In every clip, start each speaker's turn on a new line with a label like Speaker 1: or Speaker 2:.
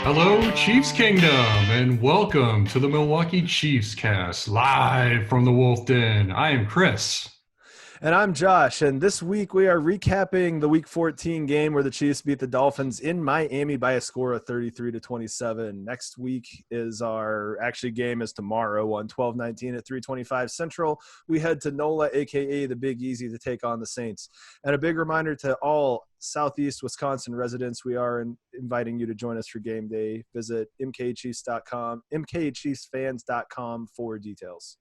Speaker 1: Hello, Chiefs Kingdom, and welcome to the Milwaukee CHIEFScast, live from the Wolf Den. I am Chris.
Speaker 2: And I'm Josh, and this week we are recapping the Week 14 game where the Chiefs beat the Dolphins in Miami by a score of 33-27. Next week is our game is tomorrow on 12/19 at 3:25 Central. We head to NOLA, aka the Big Easy, to take on the Saints. And a big reminder to all Southeast Wisconsin residents, we are inviting you to join us for game day. Visit mkchiefs.com, mkchiefsfans.com for details.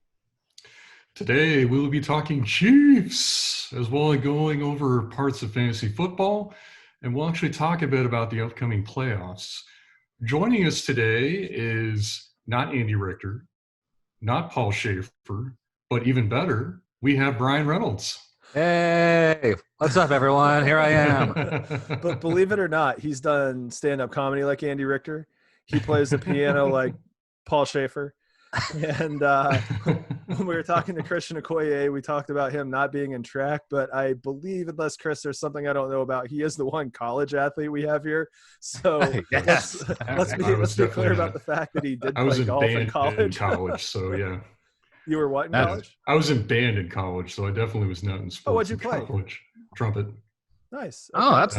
Speaker 1: Today, we will be talking Chiefs, as well as going over parts of fantasy football, and we'll actually talk a bit about the upcoming playoffs. Joining us today is not Andy Richter, not Paul Schaefer, but even better, we have Brian Reynolds.
Speaker 3: Hey, what's up, everyone? Here I am.
Speaker 2: But believe it or not, he's done stand-up comedy like Andy Richter. He plays the piano like Paul Schaefer. And when we were talking to Christian Okoye, we talked about him not being in track, but I believe, unless Chris, there's something I don't know about, he is the one college athlete we have here. So
Speaker 3: Yes.
Speaker 2: let's be clear about the fact that he did play golf in college.
Speaker 1: So yeah.
Speaker 2: You were what in college?
Speaker 1: I was in band in college, so I definitely was not in sports.
Speaker 2: Oh, what'd you play?
Speaker 1: College. Trumpet.
Speaker 2: Nice.
Speaker 3: Okay. Oh, that's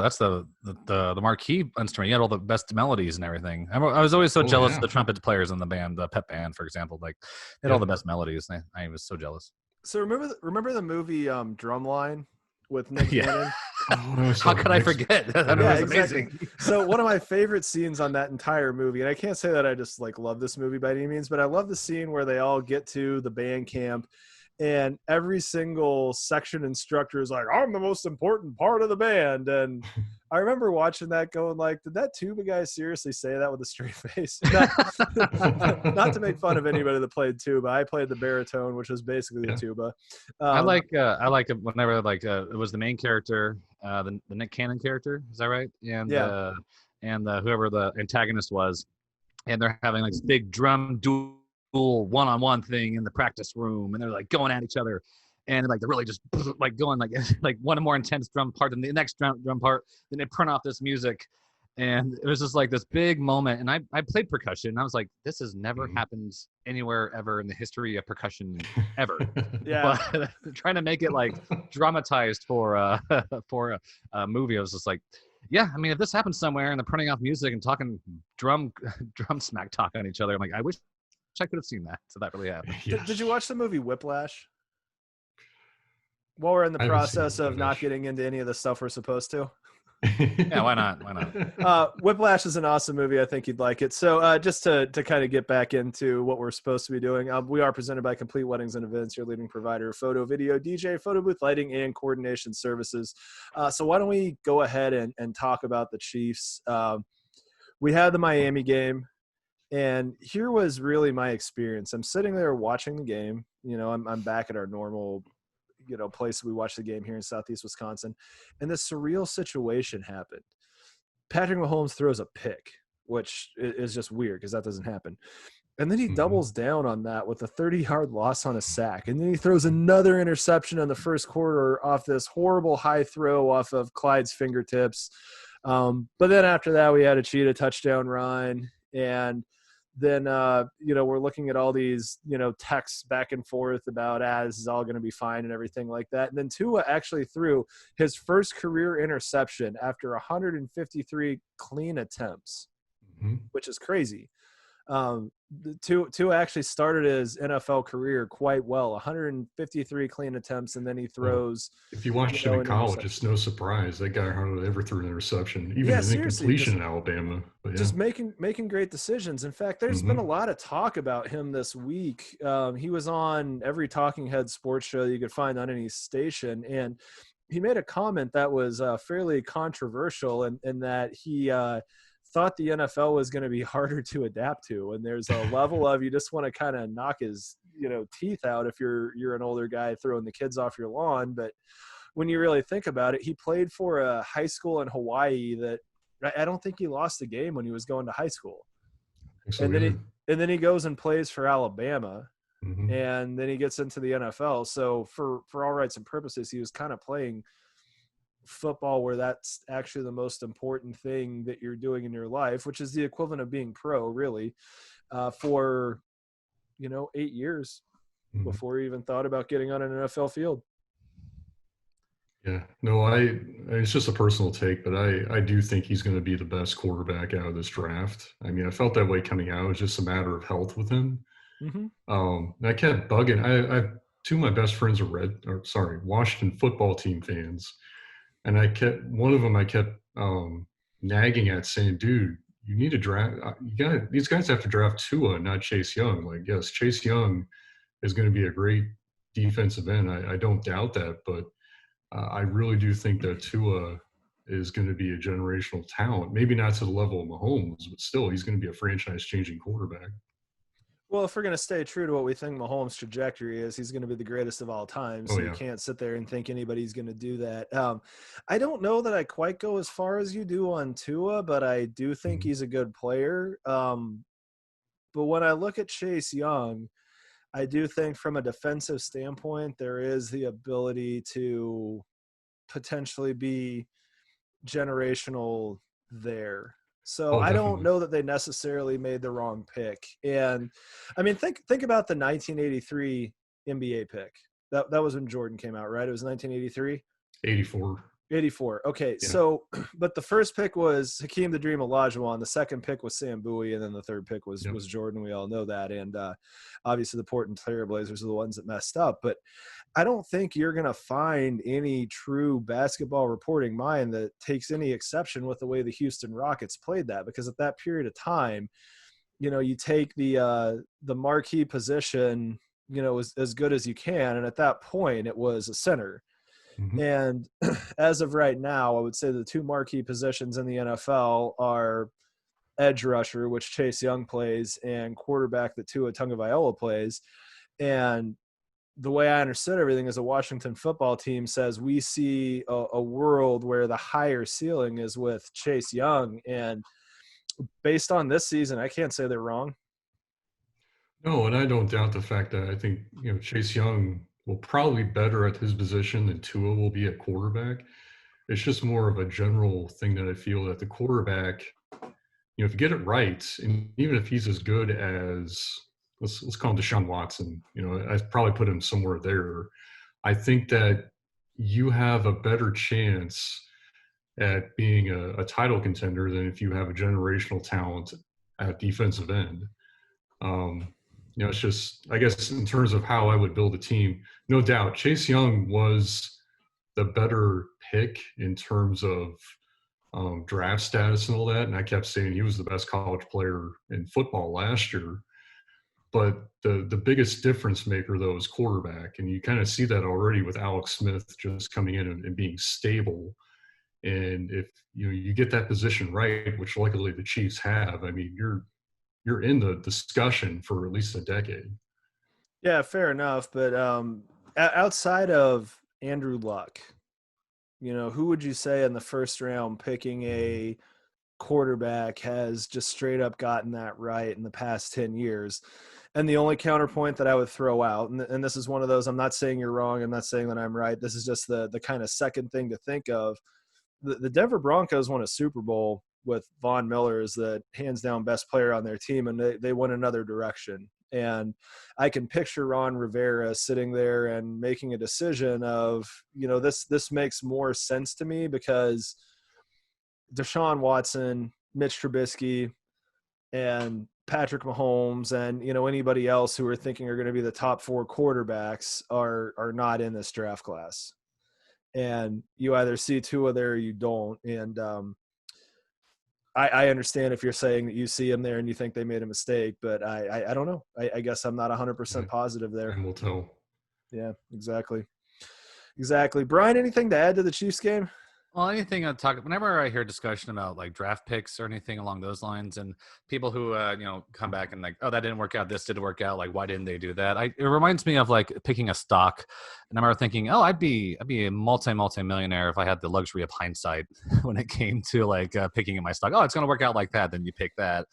Speaker 3: the marquee instrument. You had all the best melodies and everything. I was always so jealous of the trumpet players in the band, the pep band, for example. Like they had all the best melodies. I was so jealous.
Speaker 2: So remember the movie Drumline with Nick Cannon?
Speaker 3: How could I forget? That was amazing.
Speaker 2: Exactly. So one of my favorite scenes on that entire movie, and I can't say that I just love this movie by any means, but I love the scene where they all get to the band camp and every single section instructor is like, I'm the most important part of the band. And I remember watching that going did that tuba guy seriously say that with a straight face? Not to make fun of anybody that played tuba. I played the baritone, which was basically the tuba.
Speaker 3: I like it whenever it was the main character, the Nick Cannon character. Is that right? And whoever the antagonist was, and they're having this big drum duel one-on-one thing in the practice room, and they're going at each other, and they're really just going like one more intense drum part than the next drum part. Then they print off this music, and it was just this big moment. And I played percussion, and I was like, this has never happened anywhere ever in the history of percussion ever.
Speaker 2: Yeah.
Speaker 3: But trying to make it dramatized for a movie, I was just like, yeah, I mean, if this happens somewhere and they're printing off music and talking drum smack talk on each other, I'm like, I wish I could have seen that. So that really happened.
Speaker 2: Did you watch the movie Whiplash? While we're in the process of not getting into any of the stuff we're supposed to.
Speaker 3: Yeah, why not?
Speaker 2: Whiplash is an awesome movie. I think you'd like it. So just to kind of get back into what we're supposed to be doing, we are presented by Complete Weddings and Events, your leading provider of photo, video, DJ, photo booth lighting, and coordination services. So why don't we go ahead and talk about the Chiefs? We had the Miami game. And here was really my experience. I'm sitting there watching the game. I'm back at our normal, place we watch the game here in Southeast Wisconsin. And this surreal situation happened. Patrick Mahomes throws a pick, which is just weird because that doesn't happen. And then he doubles down on that with a 30-yard loss on a sack. And then he throws another interception in the first quarter off this horrible high throw off of Clyde's fingertips. But then after that, we had a cheetah touchdown run. And then, we're looking at all these, texts back and forth about, this is all going to be fine and everything like that. And then Tua actually threw his first career interception after 153 clean attempts, which is crazy. Tua actually started his NFL career quite well, 153 clean attempts, and then he throws.
Speaker 1: If you watched him in college, it's no surprise that guy hardly ever threw an interception, even his incompletion in Alabama.
Speaker 2: Just making great decisions. In fact, there's been a lot of talk about him this week. He was on every talking head sports show you could find on any station, and he made a comment that was fairly controversial, and that he thought the NFL was going to be harder to adapt to. And there's a level of, you just want to kind of knock his, teeth out if you're an older guy throwing the kids off your lawn. But when you really think about it, he played for a high school in Hawaii that I don't think he lost a game when he was going to high school. And then he goes and plays for Alabama, and then he gets into the NFL. So for all rights and purposes, he was kind of playing football where that's actually the most important thing that you're doing in your life, which is the equivalent of being pro, really, for 8 years before he even thought about getting on an NFL field.
Speaker 1: Yeah, no, it's just a personal take, but I do think he's going to be the best quarterback out of this draft. I mean, I felt that way coming out. It's just a matter of health with him.
Speaker 2: Mm-hmm.
Speaker 1: And I kept bugging. I two of my best friends are Washington football team fans, and I kept nagging at, saying, "Dude, you need to draft. These guys have to draft Tua, not Chase Young. Like, yes, Chase Young is going to be a great defensive end. I don't doubt that, but I really do think that Tua is going to be a generational talent. Maybe not to the level of Mahomes, but still, he's going to be a franchise-changing quarterback."
Speaker 2: Well, if we're going to stay true to what we think Mahomes' trajectory is, he's going to be the greatest of all time. So you can't sit there and think anybody's going to do that. I don't know that I quite go as far as you do on Tua, but I do think he's a good player. But when I look at Chase Young, I do think from a defensive standpoint, there is the ability to potentially be generational there. So I don't know that they necessarily made the wrong pick. And I mean, think about the 1983 NBA pick. That was when Jordan came out, right? It was 1983? 84. Okay. Yeah. So, but the first pick was Hakeem the Dream Olajuwon. The second pick was Sam Bowie. And then the third pick was Jordan. We all know that. And obviously the Portland Trailblazers are the ones that messed up. But I don't think you're going to find any true basketball reporting mind that takes any exception with the way the Houston Rockets played that, because at that period of time, you take the marquee position, as good as you can. And at that point it was a center. Mm-hmm. And as of right now, I would say the two marquee positions in the NFL are edge rusher, which Chase Young plays, and quarterback that Tua Tagovailoa plays. And the way I understood everything is the Washington football team says we see a world where the higher ceiling is with Chase Young. And based on this season, I can't say they're wrong.
Speaker 1: No, and I don't doubt the fact that I think, Chase Young will probably be better at his position than Tua will be at quarterback. It's just more of a general thing that I feel that the quarterback, if you get it right, and even if he's as good as, let's call him Deshaun Watson, I'd probably put him somewhere there. I think that you have a better chance at being a title contender than if you have a generational talent at defensive end. It's just, I guess, in terms of how I would build a team, no doubt Chase Young was the better pick in terms of draft status and all that. And I kept saying he was the best college player in football last year. But the biggest difference maker, though, is quarterback. And you kind of see that already with Alex Smith just coming in and being stable. And if you get that position right, which luckily the Chiefs have, I mean, you're in the discussion for at least a decade.
Speaker 2: Yeah, fair enough. But outside of Andrew Luck, who would you say in the first round picking a quarterback has just straight up gotten that right in the past 10 years? And the only counterpoint that I would throw out, and this is one of those, I'm not saying you're wrong, I'm not saying that I'm right, this is just the kind of second thing to think of. The Denver Broncos won a Super Bowl with Von Miller as the hands down best player on their team, and they went another direction. And I can picture Ron Rivera sitting there and making a decision of, this makes more sense to me because Deshaun Watson, Mitch Trubisky, and Patrick Mahomes, and anybody else who are thinking are going to be the top four quarterbacks are not in this draft class. And you either see Tua there or you don't. And I understand if you're saying that you see him there and you think they made a mistake, but I don't know. I guess I'm not 100% positive there.
Speaker 1: And we'll tell.
Speaker 2: Yeah, exactly. Brian, anything to add to the Chiefs game?
Speaker 3: Well, anything whenever I hear discussion about like draft picks or anything along those lines, and people who come back and like, oh, that didn't work out, this didn't work out, like why didn't they do that? It reminds me of like picking a stock, and I remember thinking, oh, I'd be a multi-millionaire if I had the luxury of hindsight when it came to like picking in my stock. Oh, it's gonna work out like that, then you pick that.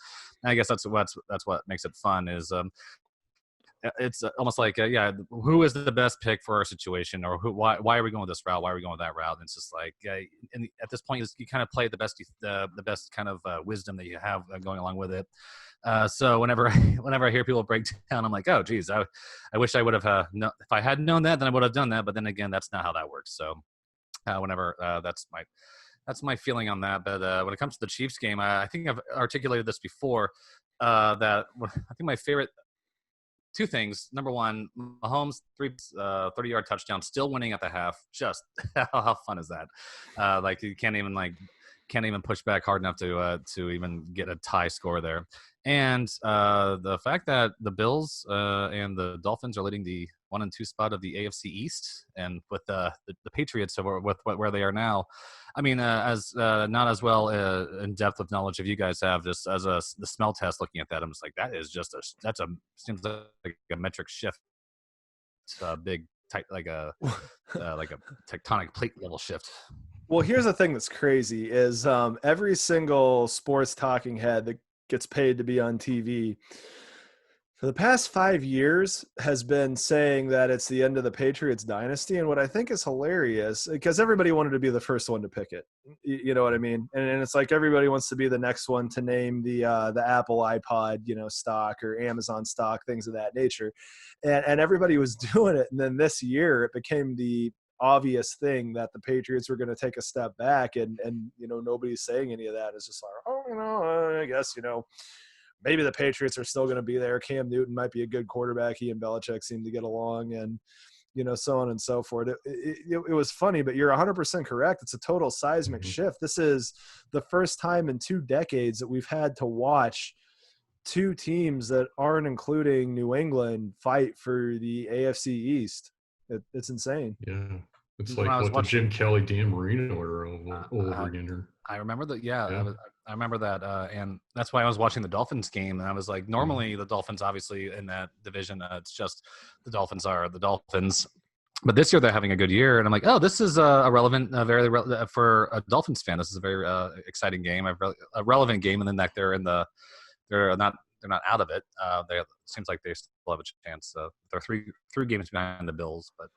Speaker 3: And I guess that's what makes it fun is it's almost like, who is the best pick for our situation, or why are we going this route? Why are we going that route? And it's just like, and at this point, you kind of play the best kind of wisdom that you have going along with it. So whenever I hear people break down, I'm like, oh, geez, I wish I would have if I had known that, then I would have done that. But then again, that's not how that works. So that's my feeling on that. But when it comes to the Chiefs game, I think I've articulated this before. That I think my favorite two things. Number one, Mahomes 30-yard touchdown, still winning at the half. Just how fun is that? Like you can't even push back hard enough to even get a tie score there. And the fact that the Bills and the Dolphins are leading the 1 and 2 spot of the AFC East, and with the Patriots with where they are now, I mean, as not as well in depth of knowledge of you guys have, just as the smell test, looking at that, I'm just like, that is just seems like a metric shift. It's a big like a tectonic plate level shift.
Speaker 2: Well, here's the thing that's crazy is every single sports talking head that gets paid to be on TV for the past 5 years has been saying that it's the end of the Patriots dynasty. And what I think is hilarious, because everybody wanted to be the first one to pick it. You know what I mean? And it's like everybody wants to be the next one to name the Apple iPod, stock, or Amazon stock, things of that nature. And everybody was doing it. And then this year it became the obvious thing that the Patriots were going to take a step back, and nobody's saying any of that. It's just like, I guess, maybe the Patriots are still going to be there. Cam Newton might be a good quarterback. He and Belichick seem to get along, and so on and so forth. It was funny, but you're 100% correct. It's a total seismic shift. This is the first time in 2 decades that we've had to watch 2 teams that aren't including New England fight for the AFC East. It's insane.
Speaker 1: Yeah. It's like the Jim Kelly, Dan Marino era all over again here.
Speaker 3: I remember that. Yeah. I remember that. And that's why I was watching the Dolphins game. And I was like, normally the Dolphins, obviously in that division, it's just the Dolphins are the Dolphins. But this year they're having a good year. And I'm like, oh, this is a relevant, for a Dolphins fan. This is a very exciting game, a relevant game. And then they're not out of it. It seems like they still have a chance. They're three games behind the Bills, but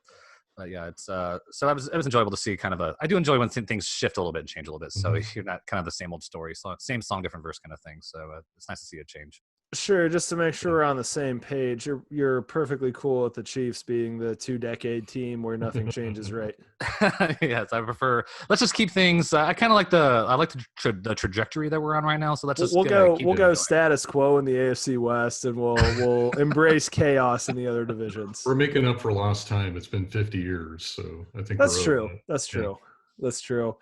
Speaker 3: yeah, it's so it was enjoyable to see. I do enjoy when things shift a little bit and change a little bit. So you're not kind of the same old story, so same song, different verse kind of thing. So it's nice to see a change. Sure,
Speaker 2: just to make sure we're on the same page, you're perfectly cool with the Chiefs being the 2-decade team where nothing changes, right?
Speaker 3: Yes, I prefer. Let's just keep things. I kind of like the trajectory that we're on right now. So let's just
Speaker 2: we'll go status quo in the AFC West, and we'll embrace chaos in the other divisions.
Speaker 1: We're making up for lost time. It's been 50 years, so I think
Speaker 2: that's true. That's true. That's true.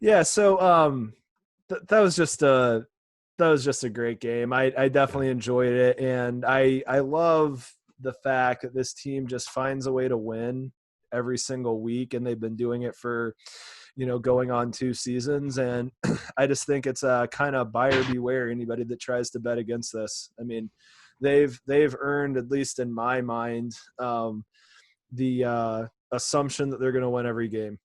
Speaker 2: Yeah. So that was just a great game. I definitely enjoyed it. And I love the fact that this team just finds a way to win every single week. And they've been doing it for, going on 2 seasons. And I just think it's a kind of buyer beware anybody that tries to bet against this. I mean, they've earned, at least in my mind, the assumption that they're going to win every game.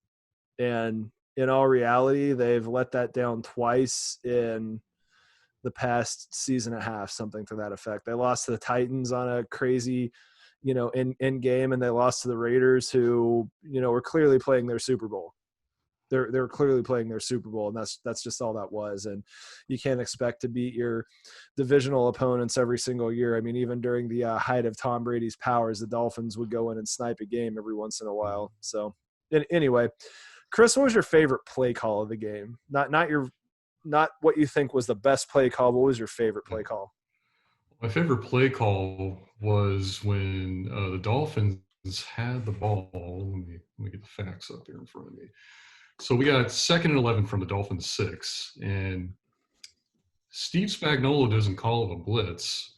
Speaker 2: And in all reality, they've let that down twice in the past season and a half, something to that effect. They lost to the Titans on a crazy, in game, and they lost to the Raiders, who, were clearly playing their Super Bowl. They're clearly playing their Super Bowl, and that's just all that was. And you can't expect to beat your divisional opponents every single year. I mean, even during the height of Tom Brady's powers, the Dolphins would go in and snipe a game every once in a while. So anyway, Chris, what was your favorite play call of the game? Not what you think was the best play call, but what was your favorite play call?
Speaker 1: My favorite play call was when the Dolphins had the ball. Let me get the facts up here in front of me. So we got 2nd and 11 from the Dolphins 6, and Steve Spagnuolo doesn't call up a blitz.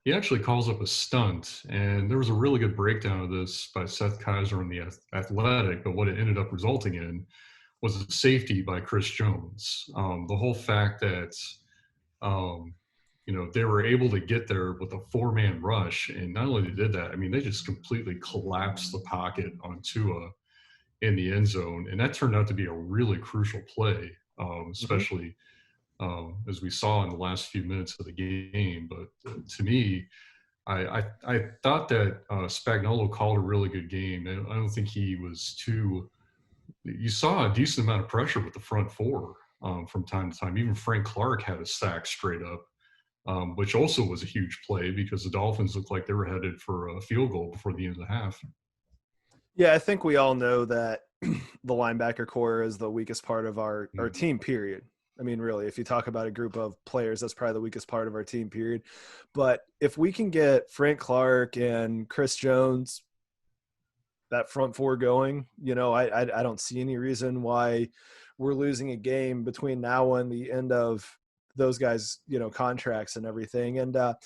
Speaker 1: He actually calls up a stunt, and there was a really good breakdown of this by Seth Kaiser in The Athletic, but what it ended up resulting in was a safety by Chris Jones. The whole fact that, they were able to get there with a 4-man rush, and not only did that, I mean, they just completely collapsed the pocket on Tua in the end zone, and that turned out to be a really crucial play, especially as we saw in the last few minutes of the game. But to me, I thought that Spagnuolo called a really good game. And I don't think he was too. You saw a decent amount of pressure with the front four from time to time. Even Frank Clark had a sack straight up, which also was a huge play because the Dolphins looked like they were headed for a field goal before the end of the half.
Speaker 2: Yeah, I think we all know that the linebacker core is the weakest part of our team, period. I mean, really, if you talk about a group of players, that's probably the weakest part of our team, period. But if we can get Frank Clark and Chris Jones, that front four going, I don't see any reason why we're losing a game between now and the end of those guys, contracts and everything. And the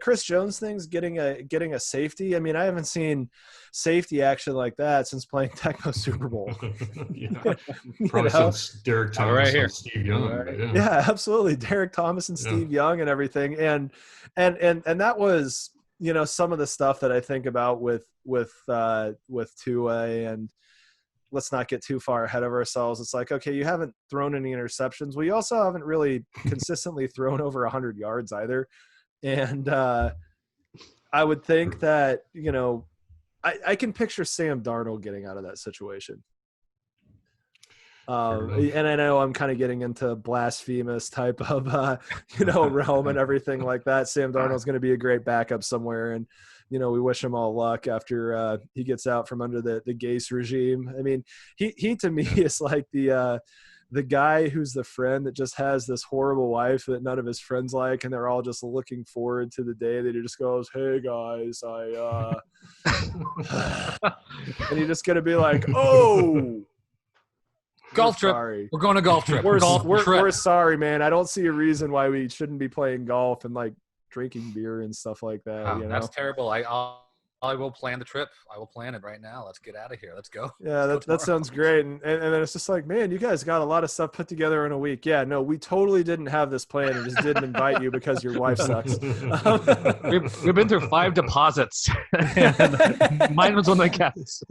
Speaker 2: Chris Jones thing's getting a safety. I mean, I haven't seen safety action like that since playing Tecmo Super Bowl.
Speaker 1: Probably since Derek Thomas and Steve Young.
Speaker 2: Right. Yeah, absolutely. Derek Thomas and Steve Young and everything. And that was, some of the stuff that I think about with Tua, and let's not get too far ahead of ourselves. It's like, okay, you haven't thrown any interceptions. Well, you also haven't really consistently thrown over 100 yards either. And I would think that, I can picture Sam Darnold getting out of that situation. And I know I'm kind of getting into blasphemous type of, realm and everything like that. Sam Darnold's going to be a great backup somewhere. And, we wish him all luck after he gets out from under the Gase regime. I mean, he to me is like the guy who's the friend that just has this horrible wife that none of his friends like, and they're all just looking forward to the day that he just goes, "Hey guys, and you're just gonna be like, "Oh,
Speaker 3: golf trip.
Speaker 2: Sorry.
Speaker 3: We're going to golf trip.
Speaker 2: We're sorry, man. I don't see a reason why we shouldn't be playing golf and like drinking beer and stuff like that.
Speaker 3: That's terrible. I will plan the trip. I will plan it right now. Let's get out of here. Let's go.
Speaker 2: Yeah, that sounds great. And then it's just like, man, you guys got a lot of stuff put together in a week. Yeah, no, we totally didn't have this plan and just didn't invite you because your wife sucks.
Speaker 3: We've been through 5 deposits. Mine was on the cats.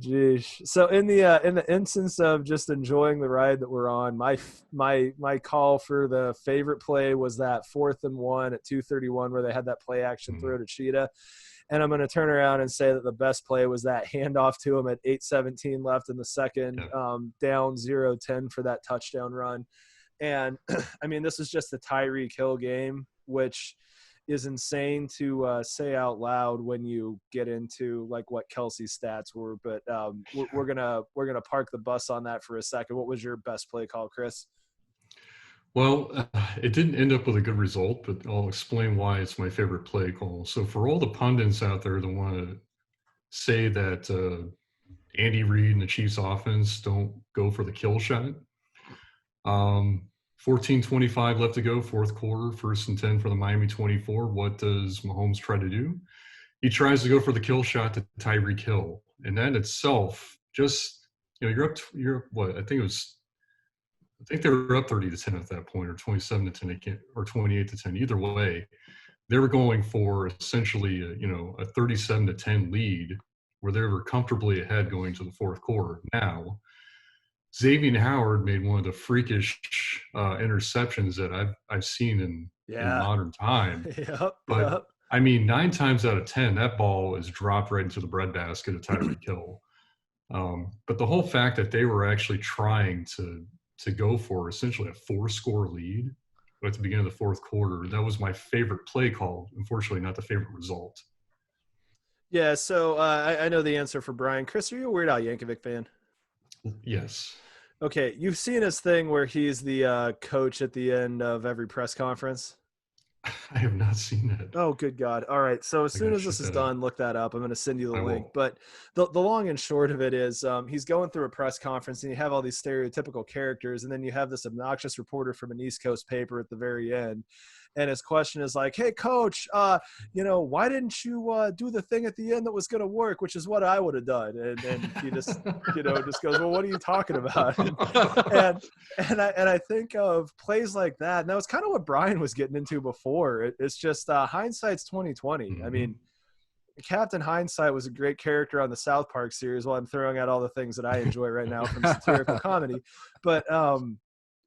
Speaker 2: Geez. So in the instance of just enjoying the ride that we're on, my call for the favorite play was that 4th and 1 at 2:31 where they had that play action throw to Cheetah. And I'm going to turn around and say that the best play was that handoff to him at 8:17 left in the second, down 0-10 for that touchdown run. And I mean, this is just the Tyreek Hill game, which is insane to say out loud when you get into like what Kelsey's stats were. But we're gonna park the bus on that for a second. What was your best play call, Chris?
Speaker 1: Well, it didn't end up with a good result, but I'll explain why it's my favorite play call. So for all the pundits out there that want to say that Andy Reid and the Chiefs offense don't go for the kill shot, 14:25 left to go, fourth quarter, 1st and 10 for the Miami 24. What does Mahomes try to do? He tries to go for the kill shot to Tyreek Hill. And that in itself, just, you're what? I think they were up 30-10 at that point, or 27-10, or 28-10. Either way, they were going for essentially a 37-10 lead where they were comfortably ahead going to the fourth quarter. Now, Xavier Howard made one of the freakish interceptions that I've seen in modern time. I mean, 9 times out of 10, that ball is dropped right into the breadbasket of Tyreek Hill. But the whole fact that they were actually trying to go for essentially a 4-score lead at the beginning of the fourth quarter, that was my favorite play call. Unfortunately, not the favorite result.
Speaker 2: Yeah, so I know the answer for Brian. Chris, are you a Weird Al Yankovic fan?
Speaker 1: Yes.
Speaker 2: Okay, you've seen his thing where he's the coach at the end of every press conference?
Speaker 1: I have not seen that.
Speaker 2: Oh, good God. All right. So as soon as this is done, look that up. I'm going to send you the link. But the long and short of it is he's going through a press conference and you have all these stereotypical characters. And then you have this obnoxious reporter from an East Coast paper at the very end. And his question is like, hey, coach, why didn't you do the thing at the end that was going to work, which is what I would have done. And he just, just goes, well, what are you talking about? And I think of plays like that. And that was kind of what Brian was getting into before. It's just hindsight's 20/20. Mm-hmm. I mean, Captain Hindsight was a great character on the South Park series while I'm throwing out all the things that I enjoy right now from satirical comedy. But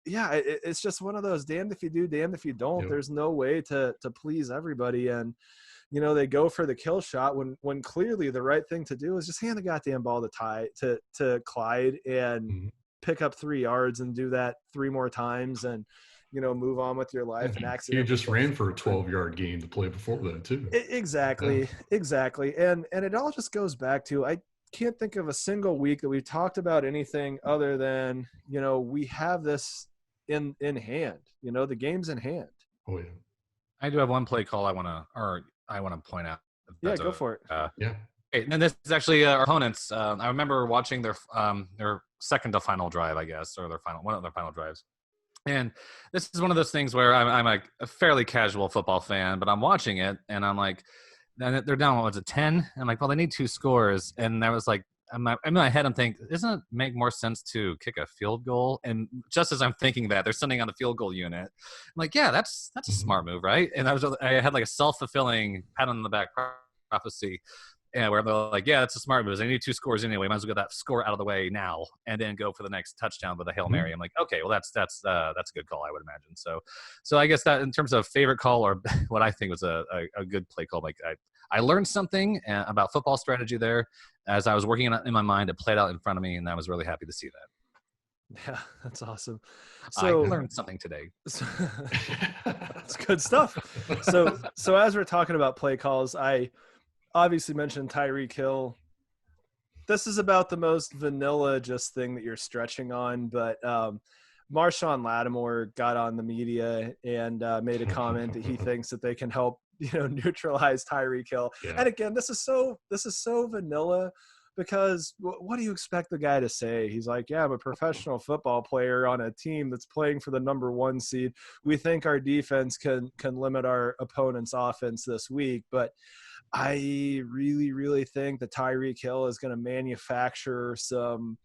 Speaker 2: yeah, it's just one of those damned if you do, damned if you don't.
Speaker 1: Yep.
Speaker 2: There's no way to please everybody. And, they go for the kill shot when clearly the right thing to do is just hand the goddamn ball to Clyde and
Speaker 1: Mhm.
Speaker 2: pick up 3 yards and do that 3 more times and, move on with your life and
Speaker 1: He had
Speaker 2: accidentally
Speaker 1: just ran for a
Speaker 2: forward.
Speaker 1: 12-yard gain the play before that too.
Speaker 2: Exactly. Exactly. And it all just goes back to, I can't think of a single week that we've talked about anything other than, we have this in hand, the game's in hand.
Speaker 1: Oh yeah.
Speaker 3: I do have one play call I want to point out.
Speaker 2: Yeah, go for it.
Speaker 1: Yeah.
Speaker 3: Okay, and this is actually our opponents. I remember watching their second to final drive, I guess, or one of their final drives. And this is one of those things where I'm like a fairly casual football fan, but I'm watching it and I'm like, then they're down, what was it, 10? I'm like, well, they need 2 scores. And I was like, in my head, I'm thinking, doesn't it make more sense to kick a field goal? And just as I'm thinking that, they're sending on the field goal unit. I'm like, yeah, that's a smart move, right? And I had like a self-fulfilling pat on the back prophecy. And where they're like, yeah, that's a smart move. They need 2 scores anyway. Might as well get that score out of the way now, and then go for the next touchdown with a Hail Mary. I'm like, okay, well, that's a good call, I would imagine. So I guess that in terms of favorite call or what I think was a good play call, like I learned something about football strategy there as I was working in my mind. It played out in front of me, and I was really happy to see that.
Speaker 2: Yeah, that's awesome.
Speaker 3: So I learned something today.
Speaker 2: That's good stuff. So as we're talking about play calls, I obviously mentioned Tyreek Hill. This is about the most vanilla just thing that you're stretching on, but Marshawn Lattimore got on the media and made a comment that he thinks that they can help, neutralize Tyreek Hill.
Speaker 1: Yeah.
Speaker 2: And again, this is so vanilla because what do you expect the guy to say? He's like, yeah, I'm a professional football player on a team that's playing for the number 1 seed. We think our defense can limit our opponent's offense this week, but I really, really think that Tyreek Hill is going to manufacture some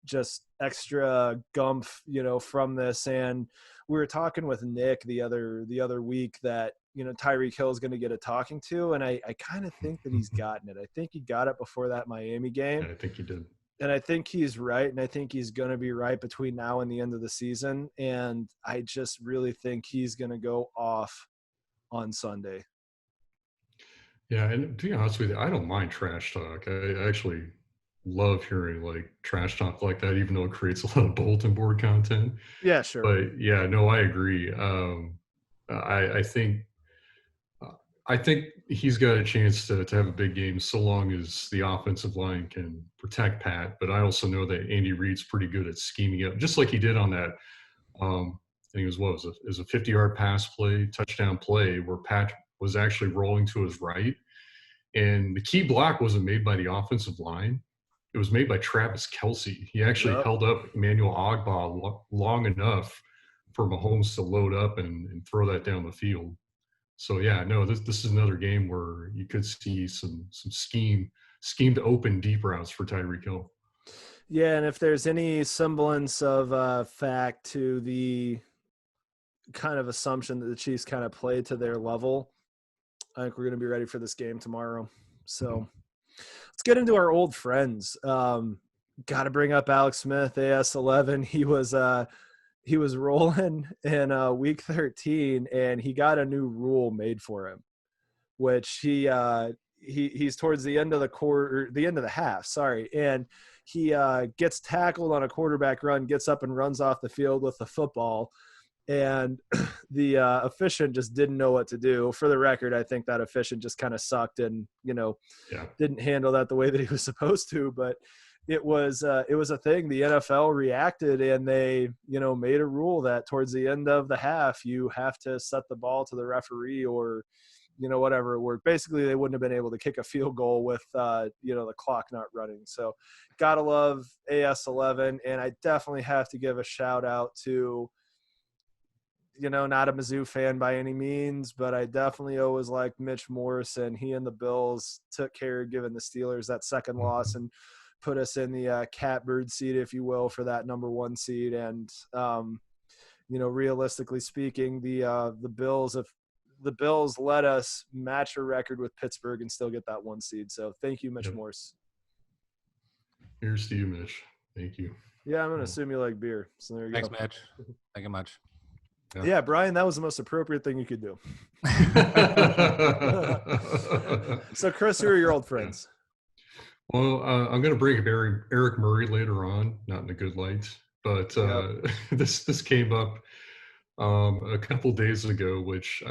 Speaker 2: just extra gumph, from this. And we were talking with Nick the other week that, Tyreek Hill is going to get a talking to. And I kind of think that he's gotten it. I think he got it before that Miami game.
Speaker 1: Yeah, I think he did.
Speaker 2: And I think he's right. And I think he's going to be right between now and the end of the season. And I just really think he's going to go off on Sunday.
Speaker 1: Yeah, and to be honest with you, I don't mind trash talk. I actually love hearing like trash talk like that, even though it creates a lot of bulletin board content.
Speaker 2: Yeah, sure.
Speaker 1: But yeah, no, I agree. I think he's got a chance to have a big game so long as the offensive line can protect Pat. But I also know that Andy Reid's pretty good at scheming up, just like he did on that. I think it was a 50-yard pass play, touchdown play where Pat was actually rolling to his right. And the key block wasn't made by the offensive line. It was made by Travis Kelce. He actually held up Emmanuel Ogbah long enough for Mahomes to load up and throw that down the field. So yeah, no, this is another game where you could see some schemed open deep routes for Tyreek Hill.
Speaker 2: Yeah, and if there's any semblance of fact to the kind of assumption that the Chiefs kind of play to their level, I think we're going to be ready for this game tomorrow. So let's get into our old friends. Got to bring up Alex Smith, AS11. He was rolling in week 13, and he got a new rule made for him, which he's towards the end of the quarter, the end of the half. Sorry, and he gets tackled on a quarterback run, gets up and runs off the field with the football. And the officiant just didn't know what to do. For the record, I think that officiant just kind of sucked and, didn't handle that the way that he was supposed to. But it was a thing. The NFL reacted and they, made a rule that towards the end of the half, you have to set the ball to the referee or, whatever it were. Basically, they wouldn't have been able to kick a field goal with, the clock not running. So gotta love AS11. And I definitely have to give a shout out to, not a Mizzou fan by any means, but I definitely always liked Mitch Morrison. He and the Bills took care of giving the Steelers that second loss and put us in the catbird seat, if you will, for that number 1 seed. And, realistically speaking, the Bills let us match a record with Pittsburgh and still get that 1 seed. So thank you, Mitch Morse.
Speaker 1: Here's to you, Mitch. Thank you.
Speaker 2: Yeah, I'm gonna assume you like beer. So there you
Speaker 3: Thanks,
Speaker 2: go.
Speaker 3: Mitch. Thank you much.
Speaker 2: Yeah, Brian, that was the most appropriate thing you could do. So, Chris, who are your old friends?
Speaker 1: Well, I'm going to bring up Eric Murray later on, not in a good light, but this came up a couple days ago, which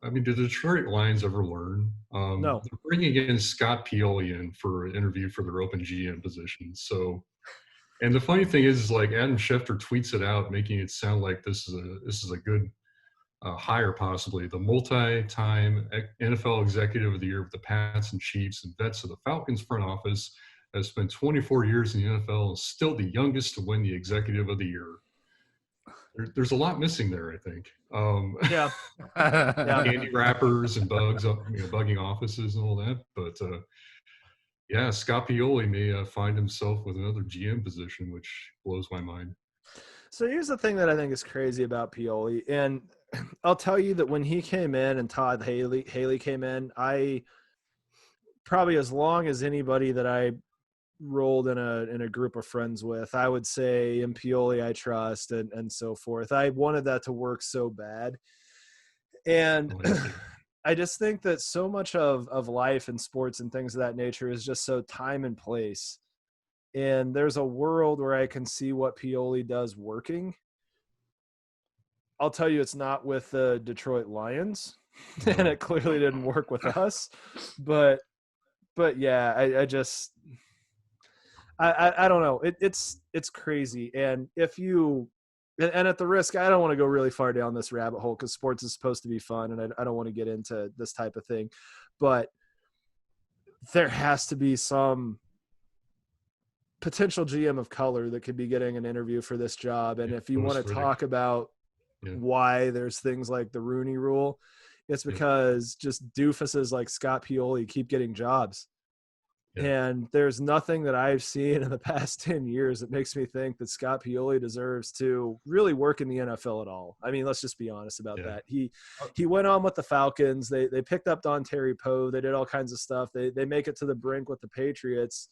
Speaker 1: I mean, did the Detroit Lions ever learn?
Speaker 2: No.
Speaker 1: They're bringing in Scott Pioli in for an interview for their open GM position. So, and the funny thing is like Adam Schefter tweets it out, making it sound like this is a good hire, possibly the multi-time NFL Executive of the Year with the Pats and Chiefs and vets of the Falcons front office, has spent 24 years in the NFL and is still the youngest to win the Executive of the Year. There's a lot missing there, I think.
Speaker 2: Yeah.
Speaker 1: Candy wrappers and bugs, bugging offices and all that. But yeah, Scott Pioli may find himself with another GM position, which blows my mind.
Speaker 2: So here's the thing that I think is crazy about Pioli, and I'll tell you that when he came in and Todd Haley came in, I probably as long as anybody that I rolled in a group of friends with, I would say in Pioli I trust and so forth. I wanted that to work so bad. And I just think that so much of life and sports and things of that nature is just so time and place. And there's a world where I can see what Pioli does working. I'll tell you, it's not with the Detroit Lions, and it clearly didn't work with us. But yeah, I just I don't know. It's crazy. And if you and at the risk, I don't want to go really far down this rabbit hole because sports is supposed to be fun, and I don't want to get into this type of thing. But there has to be some potential GM of color that could be getting an interview for this job. And if you want to talk about why there's things like the Rooney Rule, it's because just doofuses like Scott Pioli keep getting jobs. And there's nothing that I've seen in the past 10 years that makes me think that Scott Pioli deserves to really work in the NFL at all. I mean, let's just be honest about that. He went on with the Falcons. They picked up Don Terry Poe. They did all kinds of stuff. They make it to the brink with the Patriots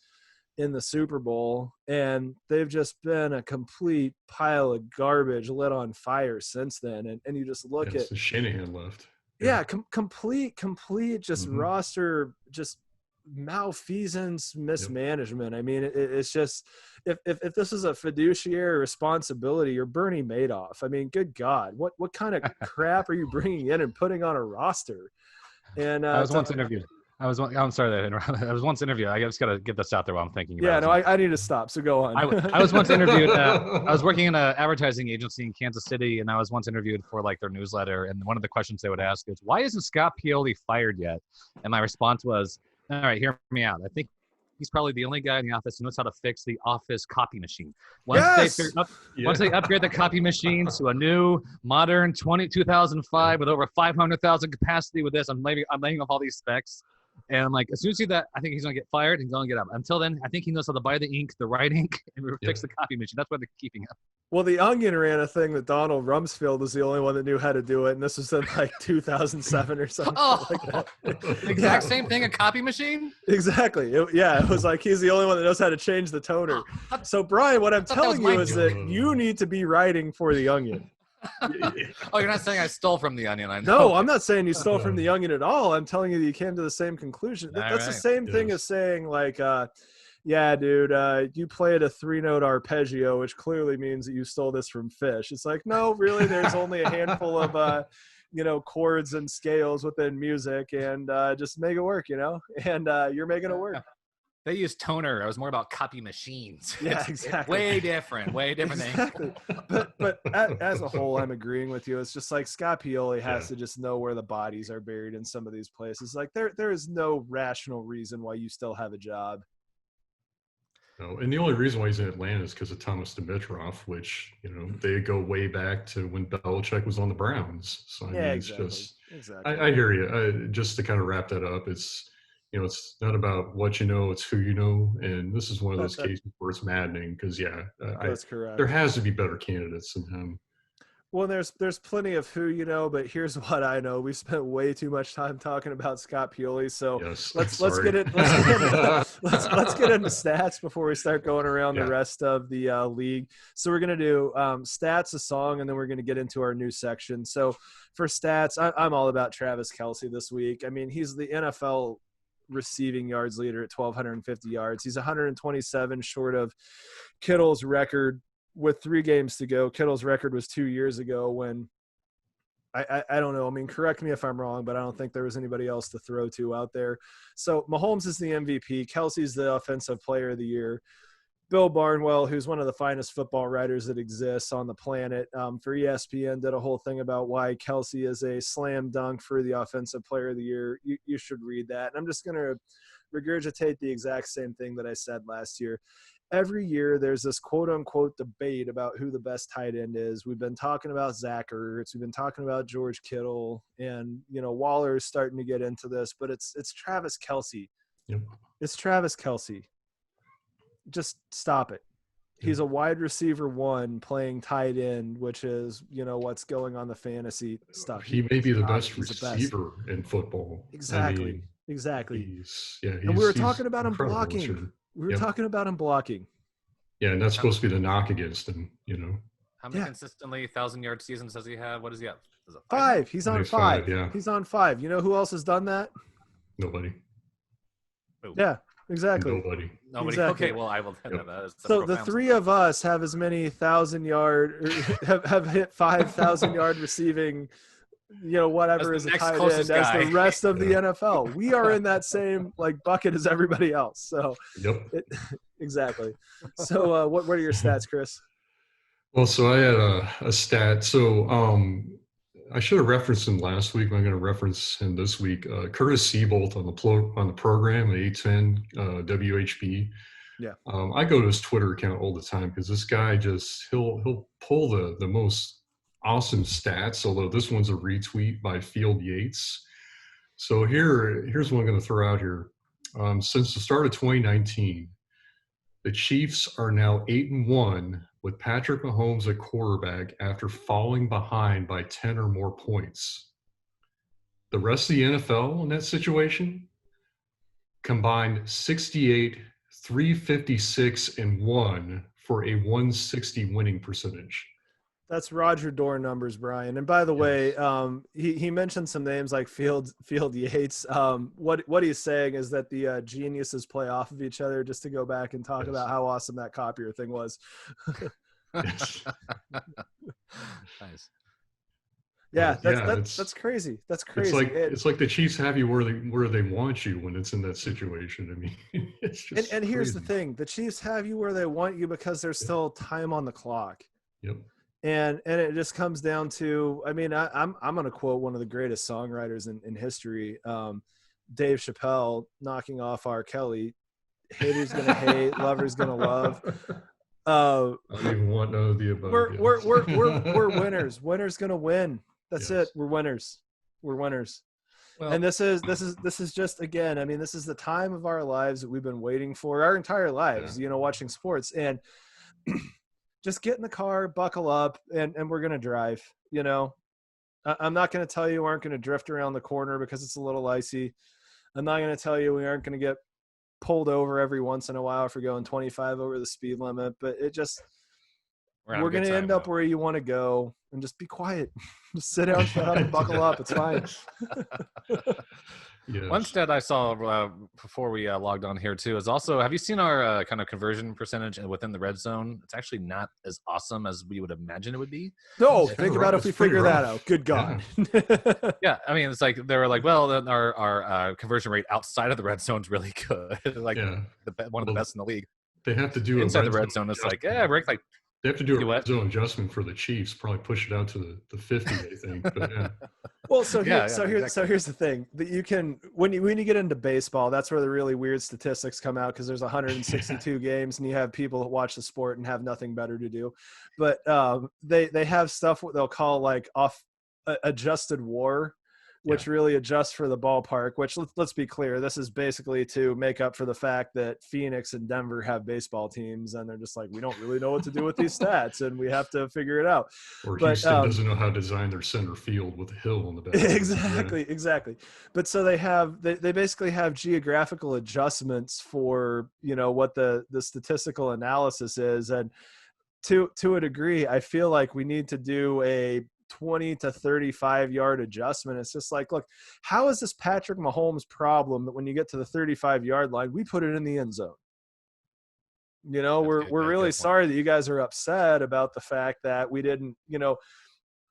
Speaker 2: in the Super Bowl, and they've just been a complete pile of garbage lit on fire since then. And you just look at
Speaker 1: Shanahan left.
Speaker 2: Complete just roster, just malfeasance, mismanagement. I mean, it's just if this is a fiduciary responsibility, you're Bernie Madoff. I mean, good God, what kind of crap are you bringing in and putting on a roster? And
Speaker 3: I was once interviewed. I'm sorry that I interrupted. I was once interviewed. I just got to get this out there while I'm thinking about it.
Speaker 2: Yeah, no, I need to stop. So go on.
Speaker 3: I was once interviewed. I was working in an advertising agency in Kansas City, and I was once interviewed for like their newsletter. And one of the questions they would ask is, "Why isn't Scott Pioli fired yet?" And my response was, "All right, hear me out. I think he's probably the only guy in the office who knows how to fix the office copy machine. Once they upgrade the copy machine to a new, modern 2005 with over 500,000 capacity with this, I'm laying off all these specs." And I'm like, as soon as he that, I think he's going to get fired and going to get up. Until then, I think he knows how to buy the ink, the right ink, and fix the copy machine. That's why they're keeping him.
Speaker 2: Well, The Onion ran a thing that Donald Rumsfeld was the only one that knew how to do it, and this was in like 2007 or something like that.
Speaker 3: The exact same thing, a copy machine?
Speaker 2: Exactly. It was like he's the only one that knows how to change the toner. So, Brian, what I'm telling you is that you need to be writing for The Onion.
Speaker 3: Oh, you're not saying I stole from The Onion? I know.
Speaker 2: No, I'm not saying you stole from The Onion at all. I'm telling you that you came to the same conclusion. That's the same thing as saying like, yeah, dude, you played a 3-note arpeggio, which clearly means that you stole this from Fish. It's like, no, really, there's only a handful of, chords and scales within music, and just make it work, and you're making it work.
Speaker 3: They use toner. I was more about copy machines.
Speaker 2: Yeah, exactly.
Speaker 3: Way different.
Speaker 2: Exactly. But as a whole, I'm agreeing with you. It's just like Scott Pioli has to just know where the bodies are buried in some of these places. Like there is no rational reason why you still have a job.
Speaker 1: No, and the only reason why he's in Atlanta is because of Thomas Dimitroff, which, they go way back to when Belichick was on the Browns. So, I mean, it's just – I hear you. Just to kind of wrap that up, it's – it's not about what you know, it's who you know. And this is one of those cases where it's maddening because,
Speaker 2: that's correct.
Speaker 1: There has to be better candidates than him.
Speaker 2: Well, there's plenty of who you know, but here's what I know. We spent way too much time talking about Scott Pioli, so
Speaker 1: Yes,
Speaker 2: let's
Speaker 1: sorry.
Speaker 2: get let's get into stats before we start going around the
Speaker 1: Yeah.
Speaker 2: rest of the league. So we're gonna do stats, a song, and then we're gonna get into our new section. So for stats, I'm all about Travis Kelce this week. I mean, he's the NFL receiving yards leader at 1,250 yards. He's 127 short of Kittle's record with 3 games to go. Kittle's record was 2 years ago when I don't know. I mean, correct me if I'm wrong, but I don't think there was anybody else to throw to out there. So Mahomes is the MVP. Kelsey's the offensive player of the year. Bill Barnwell, who's one of the finest football writers that exists on the planet, for ESPN, did a whole thing about why Kelsey is a slam dunk for the offensive player of the year. You should read that. And I'm just going to regurgitate the exact same thing that I said last year. Every year there's this quote unquote debate about who the best tight end is. We've been talking about Zach Ertz. We've been talking about George Kittle, and, you know, Waller is starting to get into this, but it's Travis Kelce.
Speaker 1: Yep.
Speaker 2: It's Travis Kelce. Just stop it. He's a wide receiver 1 playing tight end, which is, you know, what's going on the fantasy stuff.
Speaker 1: He may be the best
Speaker 2: He's
Speaker 1: receiver in football.
Speaker 2: Exactly.
Speaker 1: I mean,
Speaker 2: exactly.
Speaker 1: and
Speaker 2: we were talking about him
Speaker 1: incredible this
Speaker 2: blocking.
Speaker 1: year.
Speaker 2: We were
Speaker 1: Yep.
Speaker 2: talking about him blocking.
Speaker 1: Yeah, and that's supposed to be the knock against him, you know.
Speaker 3: How many
Speaker 2: Yeah.
Speaker 3: consistently 1,000-yard seasons does he have? What does he have? Is it
Speaker 2: 5. He's on
Speaker 1: Only
Speaker 2: 5.
Speaker 1: 5, yeah.
Speaker 2: He's on 5. You know who else has done that?
Speaker 1: Nobody.
Speaker 2: Yeah, exactly.
Speaker 1: Nobody.
Speaker 3: Nobody.
Speaker 2: Exactly.
Speaker 3: Okay, well, I will.
Speaker 1: Yep.
Speaker 3: That's a
Speaker 2: So the
Speaker 3: profound
Speaker 2: 3 of us have as many 1,000-yard, have hit 5,000-yard receiving, you know, whatever
Speaker 3: As
Speaker 2: is
Speaker 3: the
Speaker 2: a
Speaker 3: next
Speaker 2: tight end
Speaker 3: closest
Speaker 2: as
Speaker 3: guy.
Speaker 2: the rest of the
Speaker 1: Yeah.
Speaker 2: NFL. We are in that same like bucket as everybody else. So
Speaker 1: Yep.
Speaker 2: exactly. So what are your stats, Chris?
Speaker 1: Well, so I had a stat. So I should have referenced him last week, but I'm going to reference him this week. Curtis Seabolt on the program at 810 WHB.
Speaker 2: Yeah.
Speaker 1: I go to his Twitter account all the time because this guy he'll pull the most awesome stats. Although this one's a retweet by Field Yates. So here's what I'm going to throw out here. Since the start of 2019, the Chiefs are now 8-1 with Patrick Mahomes at quarterback after falling behind by 10 or more points. The rest of the NFL in that situation combined 68, 356, and 1 for a 160 winning percentage.
Speaker 2: That's Roger Dorr numbers, Brian. And by the way, he mentioned some names like Field Yates. What he's saying is that the geniuses play off of each other, just to go back and talk about how awesome that copier thing was.
Speaker 1: Yes.
Speaker 3: Nice.
Speaker 2: Yeah,
Speaker 1: Yeah,
Speaker 2: that's crazy. That's crazy.
Speaker 1: It's like the Chiefs have you where they want you when it's in that situation. I mean, it's just
Speaker 2: and here's the
Speaker 1: crazy.
Speaker 2: thing: the Chiefs have you where they want you because there's still time on the clock.
Speaker 1: Yep.
Speaker 2: And it just comes down to, I mean, I'm going to quote one of the greatest songwriters in history, Dave Chappelle, knocking off R. Kelly. Haters gonna hate, lovers gonna love.
Speaker 1: I don't even want none of the above.
Speaker 2: We're winners. Winners gonna win. That's
Speaker 1: Yes.
Speaker 2: it. We're winners. We're winners.
Speaker 3: Well,
Speaker 2: And this is just, again, I mean, this is the time of our lives that we've been waiting for our entire lives, you know, watching sports. And just get in the car, buckle up, and we're going to drive, you know. I'm not going to tell you we aren't going to drift around the corner because it's a little icy. I'm not going to tell you we aren't going to get pulled over every once in a while for going 25 over the speed limit, but we're going to end up where you want to go, and just be quiet. Just sit down, shut up, and buckle up. It's fine.
Speaker 1: Yes.
Speaker 3: One stat I saw before we logged on here too is also, have you seen our kind of conversion percentage within the red zone? It's actually not as awesome as we would imagine it would be.
Speaker 2: No,
Speaker 1: It's
Speaker 2: think
Speaker 1: rough.
Speaker 2: about if we
Speaker 1: It's pretty
Speaker 2: figure that
Speaker 1: rough.
Speaker 2: out. Good God.
Speaker 3: Yeah, I mean, it's like they were like, well, then our conversion rate outside of the red zone's really good, like
Speaker 1: Yeah.
Speaker 3: one of the best in the league.
Speaker 1: They have to do
Speaker 3: Inside the red zone, it's like, yeah, we're like,
Speaker 1: they have to do a
Speaker 3: Do what?
Speaker 1: red zone adjustment for the Chiefs. Probably push it out to the 50, I think. But yeah.
Speaker 2: Well,
Speaker 3: Yeah,
Speaker 2: here's the thing that you can, when you get into baseball, that's where the really weird statistics come out, because there's 162 games and you have people that watch the sport and have nothing better to do. But they have stuff what they'll call like adjusted WAR, which really adjusts for the ballpark, which let's be clear, this is basically to make up for the fact that Phoenix and Denver have baseball teams and they're just like, we don't really know what to do with these stats and we have to figure it out.
Speaker 1: Or Houston doesn't know how to design their center field with a hill on the back.
Speaker 2: Exactly. But so they basically have geographical adjustments for, what the statistical analysis is. And to a degree, I feel like we need to do a 20 to 35 yard adjustment. It's just like, look, how is this Patrick Mahomes problem that when you get to the 35 yard line, we put it in the end zone? We're really sorry that you guys are upset about the fact that we didn't,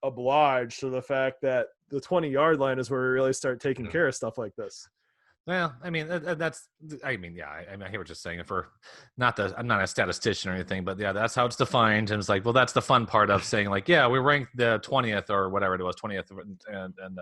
Speaker 2: oblige to the fact that the 20 yard line is where we really start taking care of stuff like this.
Speaker 3: Well, I mean, I hear what you're saying. I'm not a statistician or anything, but yeah, that's how it's defined. And it's like, well, that's the fun part of saying like, yeah, we ranked the 20th or whatever it was, 20th and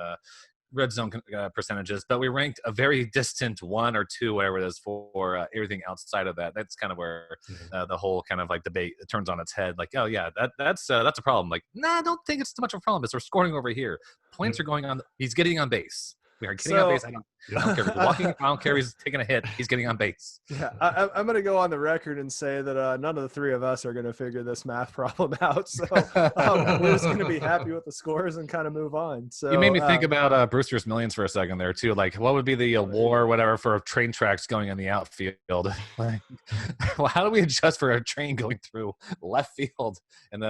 Speaker 3: red zone percentages, but we ranked a very distant 1 or 2, whatever it is, for everything outside of that. That's kind of where the whole kind of like debate turns on its head. Like, oh yeah, that's a problem. Like, nah, I don't think it's too much of a problem. It's we're scoring over here. Points are going on. He's getting on base. We are getting on base. I don't care if he's walking. I don't care if he's taking a hit. He's getting on base.
Speaker 2: Yeah, I'm going to go on the record and say that none of the three of us are going to figure this math problem out. So we're just going to be happy with the scores and kind of move on. So
Speaker 3: you made me think about Brewster's Millions for a second there too. Like, what would be the war or whatever for train tracks going in the outfield? Like, well, how do we adjust for a train going through left field? And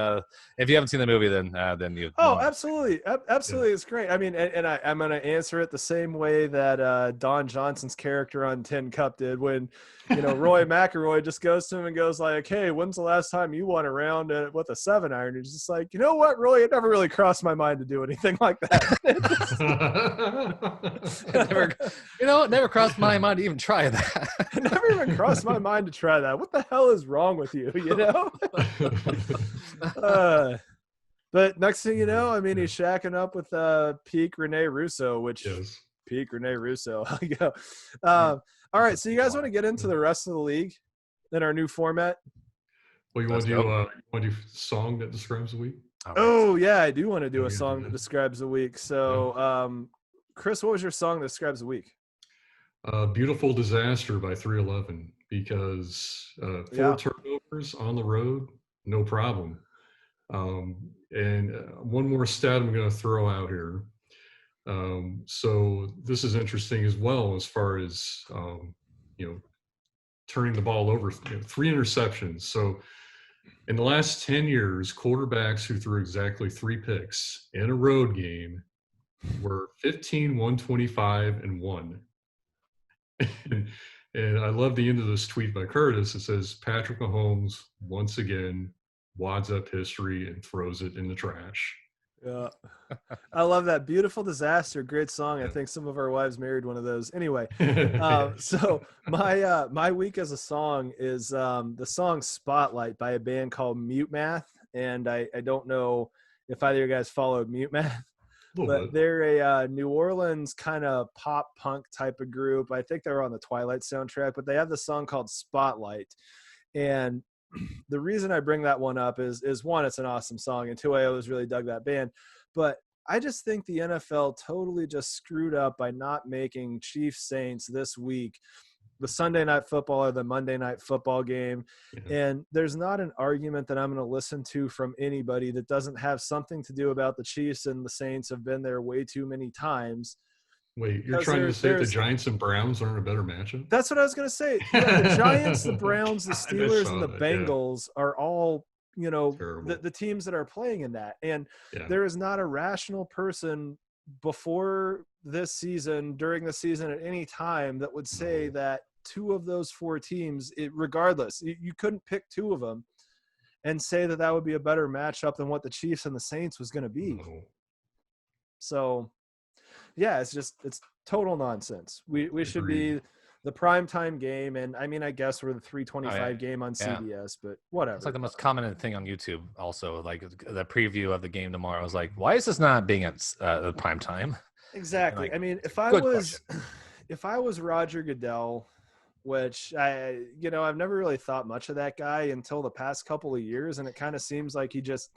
Speaker 3: if you haven't seen the movie, then you.
Speaker 2: Oh, absolutely. It's great. I mean, and I'm going to answer it the same way that Don Johnson's character on Tin Cup did when, Roy McIlroy just goes to him and goes like, hey, when's the last time you won a round with a 7-iron? He's just like, you know what, Roy, it never really crossed my mind to do anything like that.
Speaker 3: It never crossed my mind to even try that.
Speaker 2: It never even crossed my mind to try that. What the hell is wrong with you, But next thing you know, I mean, he's shacking up with peak Rene Russo, which peak Rene Russo. All right, so you guys want to get into the rest of the league in our new format?
Speaker 1: Well, you want to do a song that describes the week?
Speaker 2: Oh, yeah, I do want to do a song that describes the week. So, Chris, what was your song that describes the week?
Speaker 1: Beautiful Disaster by 311, because 4 turnovers on the road, no problem. And one more stat I'm going to throw out here. So this is interesting as well, as far as, turning the ball over, 3 interceptions. So in the last 10 years, quarterbacks who threw exactly 3 picks in a road game were 15, 125, and 1. And I love the end of this tweet by Curtis. It says, Patrick Mahomes once again wads up history and throws it in the trash.
Speaker 2: Yeah, I love that. Beautiful Disaster, great song. I think some of our wives married one of those. Anyway, so my week as a song is the song Spotlight by a band called Mute Math, and I don't know if either of you guys followed Mute Math, but they're a New Orleans kind of pop punk type of group. I think they were on the Twilight soundtrack, but they have the song called Spotlight, and the reason I bring that one up is one, it's an awesome song, and 2, I always really dug that band. But I just think the NFL totally just screwed up by not making Chiefs Saints this week the Sunday Night Football or the Monday Night Football game. Yeah. And there's not an argument that I'm going to listen to from anybody that doesn't have something to do about the Chiefs, and the Saints have been there way too many times.
Speaker 1: Wait, you're trying to say the Giants and Browns aren't a better matchup?
Speaker 2: That's what I was going to say. Yeah, the Giants, the Browns, the Steelers, and the Bengals are all, the teams that are playing in that. And there is not a rational person before this season, during the season, at any time that would say that 2 of those 4 teams, regardless, you couldn't pick 2 of them and say that would be a better matchup than what the Chiefs and the Saints was going to be.
Speaker 1: No.
Speaker 2: So – yeah, it's total nonsense. We should be the primetime game, and I mean, I guess we're the 3:25 game on CBS, but whatever.
Speaker 3: It's like the most common thing on YouTube. Also, like the preview of the game tomorrow. I was like, why is this not being at the primetime?
Speaker 2: Exactly. I mean, if I was Roger Goodell, which I've never really thought much of that guy until the past couple of years. And it kind of seems like he just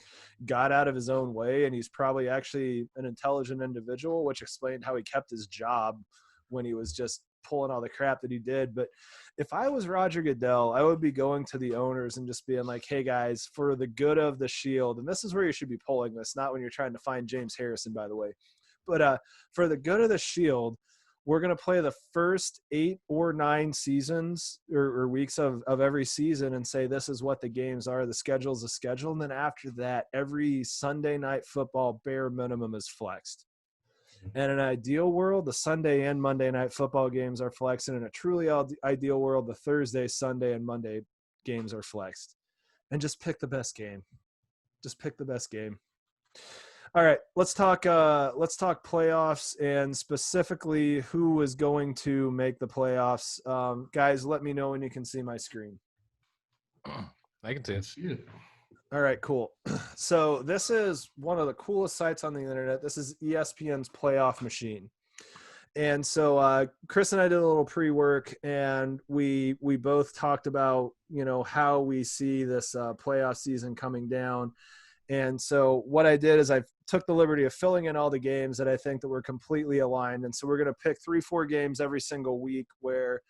Speaker 2: got out of his own way, and he's probably actually an intelligent individual, which explained how he kept his job when he was just pulling all the crap that he did. But if I was Roger Goodell, I would be going to the owners and just being like, hey guys, for the good of the Shield, and this is where you should be pulling this, not when you're trying to find James Harrison, by the way, but for the good of the Shield, we're going to play the first 8 or 9 seasons or weeks of every season and say this is what the games are. The schedule's a schedule. And then after that, every Sunday night football bare minimum is flexed. And in an ideal world, the Sunday and Monday night football games are flexed. And in a truly ideal world, the Thursday, Sunday, and Monday games are flexed. And just pick the best game. Just pick the best game. All right, let's talk playoffs, and specifically who is going to make the playoffs. Guys, let me know when you can see my screen.
Speaker 3: I can see it.
Speaker 2: All right, cool. So this is one of the coolest sites on the internet. This is ESPN's Playoff Machine. And so Chris and I did a little pre-work, and we both talked about, how we see this playoff season coming down. And so what I did is I took the liberty of filling in all the games that I think that were completely aligned. And so we're going to pick 3-4 games every single week where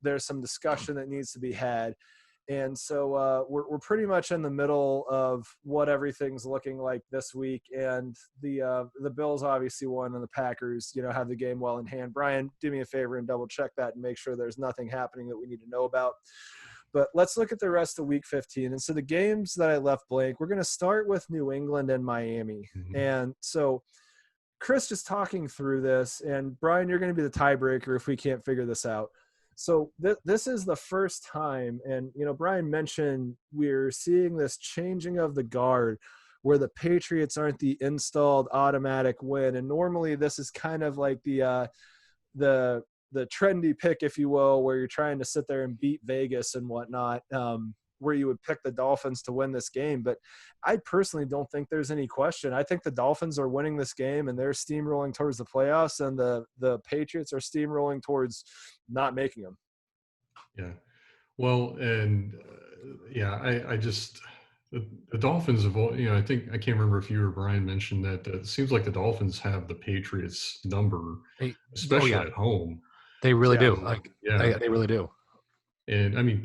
Speaker 2: there's some discussion that needs to be had. And so we're pretty much in the middle of what everything's looking like this week. And the Bills obviously won, and the Packers, have the game well in hand. Brian, do me a favor and double check that and make sure there's nothing happening that we need to know about. But let's look at the rest of Week 15. And so the games that I left blank, we're going to start with New England and Miami. Mm-hmm. And so Chris just talking through this, and Brian, you're going to be the tiebreaker if we can't figure this out. So this is the first time, and, Brian mentioned we're seeing this changing of the guard where the Patriots aren't the installed automatic win. And normally this is kind of like the trendy pick, if you will, where you're trying to sit there and beat Vegas and whatnot, where you would pick the Dolphins to win this game. But I personally don't think there's any question. I think the Dolphins are winning this game, and they're steamrolling towards the playoffs, and the Patriots are steamrolling towards not making them.
Speaker 1: Yeah. Well, and I just the Dolphins have all, I think, I can't remember if you or Brian mentioned that it seems like the Dolphins have the Patriots number, especially at home.
Speaker 3: They really do. They really do.
Speaker 1: And I mean,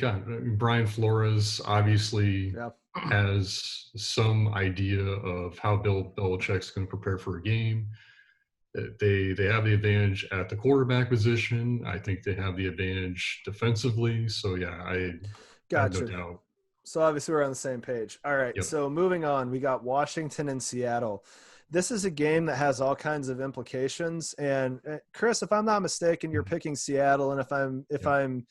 Speaker 1: Brian Flores obviously has some idea of how Bill Belichick's going to prepare for a game. They have the advantage at the quarterback position. I think they have the advantage defensively. So I have no doubt.
Speaker 2: So obviously we're on the same page. All right. Yep. So moving on, we got Washington and Seattle. This is a game that has all kinds of implications. And Chris, if I'm not mistaken, you're picking Seattle. And if I'm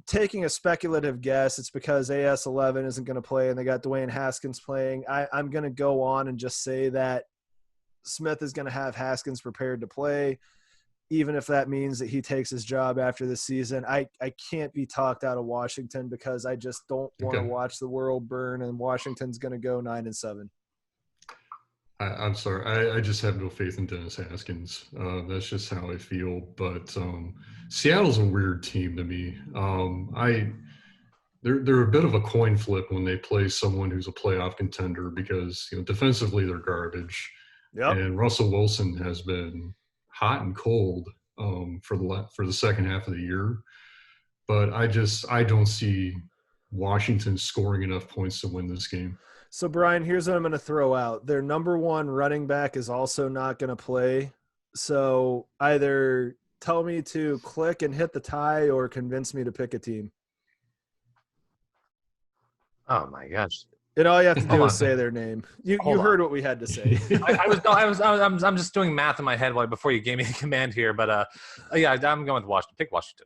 Speaker 2: taking a speculative guess, it's because AS11 isn't going to play and they got Dwayne Haskins playing. I'm going to go on and just say that Smith is going to have Haskins prepared to play, even if that means that he takes his job after the season. I can't be talked out of Washington because I just don't want to watch the world burn, and Washington's going to go 9-7.
Speaker 1: I'm sorry. I just have no faith in Dennis Haskins. That's just how I feel. But Seattle's a weird team to me. They're a bit of a coin flip when they play someone who's a playoff contender because defensively they're garbage. Yep. And Russell Wilson has been hot and cold for the second half of the year. But I don't see Washington scoring enough points to win this game.
Speaker 2: So, Brian, here's what I'm going to throw out. Their number one running back is also not going to play. So either tell me to click and hit the tie or convince me to pick a team.
Speaker 3: Oh, my gosh.
Speaker 2: And all you have to do is say their name. You heard what we had to say.
Speaker 3: I'm just doing math in my head before you gave me the command here. But, I'm going with Washington. Pick Washington.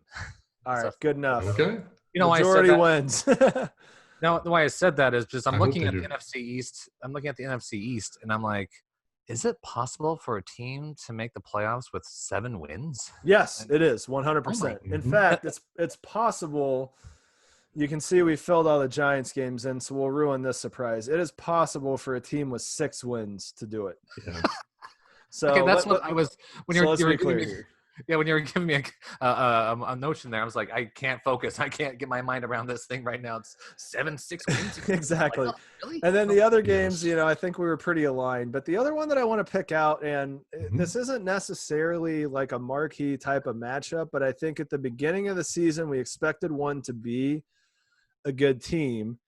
Speaker 2: All right, good enough.
Speaker 1: Okay.
Speaker 2: Majority wins.
Speaker 3: Now, the way I said that is just I'm looking at the NFC East. I'm looking at the NFC East, and I'm like, is it possible for a team to make the playoffs with 7 wins?
Speaker 2: Yes, it is, 100%. In fact, it's possible. You can see we filled all the Giants games in, so we'll ruin this surprise. It is possible for a team with 6 wins to do it.
Speaker 1: Yeah.
Speaker 2: So
Speaker 3: okay, that's what I was when you're
Speaker 2: be clear here.
Speaker 3: Yeah, when you were giving me a notion there, I was like, I can't focus. I can't get my mind around this thing right now. It's 7-6 wins.
Speaker 2: Exactly.
Speaker 3: Like, oh, really?
Speaker 2: And then the other games,
Speaker 1: Yes.
Speaker 2: I think we were pretty aligned. But the other one that I want to pick out, and
Speaker 1: Mhm.
Speaker 2: this isn't necessarily like a marquee type of matchup, but I think at the beginning of the season, we expected one to be a good team.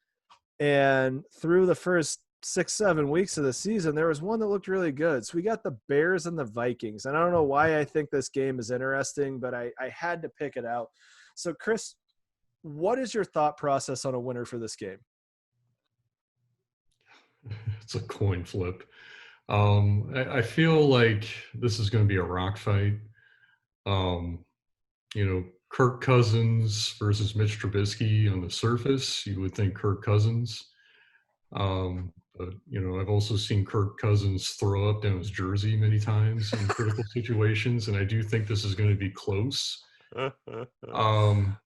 Speaker 2: And through the first 6-7 weeks of the season, there was one that looked really good. So we got the Bears and the Vikings. And I don't know why I think this game is interesting, but I had to pick it out. So, Chris, what is your thought process on a winner for this game?
Speaker 1: It's a coin flip. I feel like this is going to be a rock fight. Um, Kirk Cousins versus Mitch Trubisky on the surface, you would think Kirk Cousins. But I've also seen Kirk Cousins throw up down his jersey many times in critical situations, and I do think this is going to be close. Um,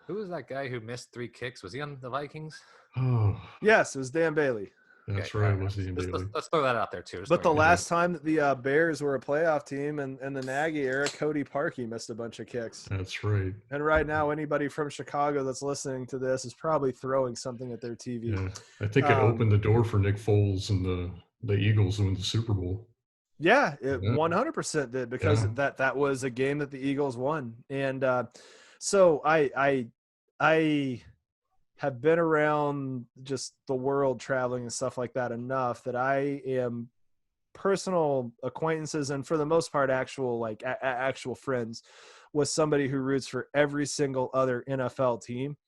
Speaker 3: Who was that guy who missed 3 kicks? Was he on the Vikings?
Speaker 1: oh,
Speaker 2: Yes, it was Dan Bailey.
Speaker 1: that's
Speaker 3: Okay,
Speaker 1: right. It was the
Speaker 3: let's throw that out there too.
Speaker 2: But the
Speaker 1: Yeah.
Speaker 2: last time that the Bears were a playoff team and the Nagy era, Cody Parkey missed a bunch of kicks.
Speaker 1: That's right.
Speaker 2: And right now, anybody from Chicago that's listening to this is probably throwing something at their TV.
Speaker 1: Yeah, I think it opened the door for Nick Foles and the Eagles to win the Super Bowl.
Speaker 2: Yeah, it
Speaker 1: Yeah.
Speaker 2: 100% did, because
Speaker 1: Yeah.
Speaker 2: that was a game that the Eagles won. And so I have been around just the world traveling and stuff like that enough that I am personal acquaintances, and for the most part actual actual friends with somebody who roots for every single other NFL team.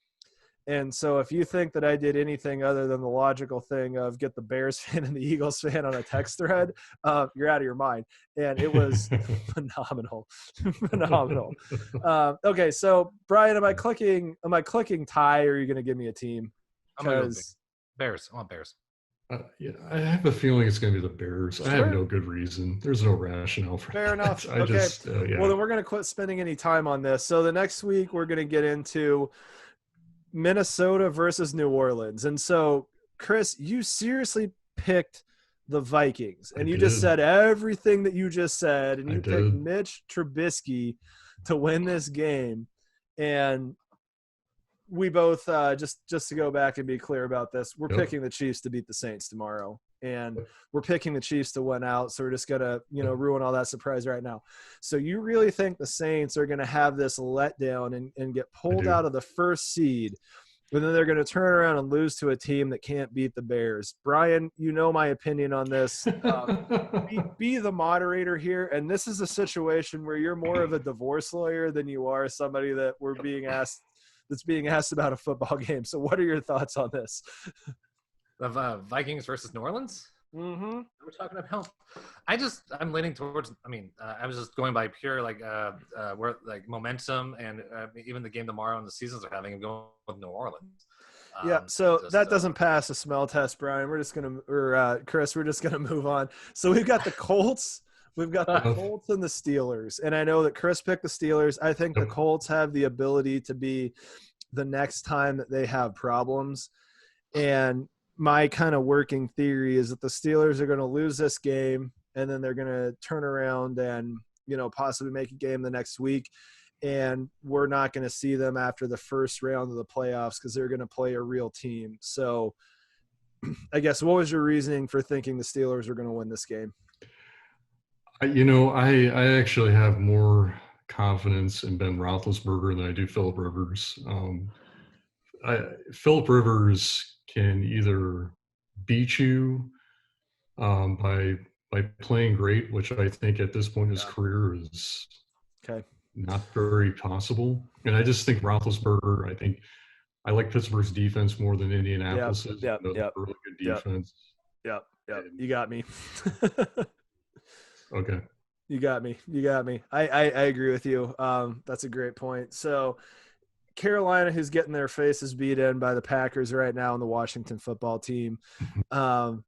Speaker 2: And so if you think that I did anything other than the logical thing of get the Bears fan and the Eagles fan on a text thread, you're out of your mind. And it was phenomenal. Phenomenal. Okay, so Brian, am I clicking tie, or are you going to give me a team?
Speaker 3: I'm gonna go
Speaker 2: Because
Speaker 3: Bears. I want Bears.
Speaker 1: Yeah, I have a feeling it's going to be the Bears. I have
Speaker 2: Sure.
Speaker 1: no good reason. There's no rationale for
Speaker 2: Fair
Speaker 1: that.
Speaker 2: enough.
Speaker 1: I
Speaker 2: Okay.
Speaker 1: just, yeah.
Speaker 2: Well, then we're going to quit spending any time on this. So the next week we're going to get into Minnesota versus New Orleans. And so, Chris, you seriously picked the Vikings, and
Speaker 1: I
Speaker 2: you just
Speaker 1: did.
Speaker 2: said everything that you just said, and
Speaker 1: I
Speaker 2: you picked
Speaker 1: did.
Speaker 2: Mitch Trubisky to win this game. And we both just to go back and be clear about this, we're
Speaker 1: Yep.
Speaker 2: picking the Chiefs to beat the Saints tomorrow, and we're picking the Chiefs to win out. So we're just gonna ruin all that surprise right now. So you really think the Saints are gonna have this letdown and get pulled
Speaker 1: do.
Speaker 2: out of the first seed, and then they're gonna turn around and lose to a team that can't beat the Bears? Brian, you know my opinion on this. Be the moderator here, and this is a situation where you're more of a divorce lawyer than you are somebody that's being asked about a football game. So what are your thoughts on this?
Speaker 3: The Vikings versus New Orleans.
Speaker 2: Mm-hmm.
Speaker 3: We're talking about. I'm leaning towards. I was just going by pure where momentum, and even the game tomorrow and the seasons are having. I'm going with New Orleans.
Speaker 2: Yeah, so that doesn't pass a smell test, Brian. Chris, we're just gonna move on. So we've got the Colts. We've got the Colts and the Steelers. And I know that Chris picked the Steelers. I think the Colts have the ability to be the next time that they have problems. And my kind of working theory is that the Steelers are going to lose this game, and then they're going to turn around and, possibly make a game the next week. And we're not going to see them after the first round of the playoffs because they're going to play a real team. So I guess, what was your reasoning for thinking the Steelers are going to win this game?
Speaker 1: I actually have more confidence in Ben Roethlisberger than I do Philip Rivers. Philip Rivers can either beat you by playing great, which I think at this point in his career is not very possible. And I just think Roethlisberger, I like Pittsburgh's defense more than Indianapolis's.
Speaker 2: Yep.
Speaker 1: Really good defense.
Speaker 2: Yep. You got me.
Speaker 1: Okay.
Speaker 2: You got me. I agree with you. That's a great point. So Carolina, who's getting their faces beat in by the Packers right now, and the Washington football team. I'm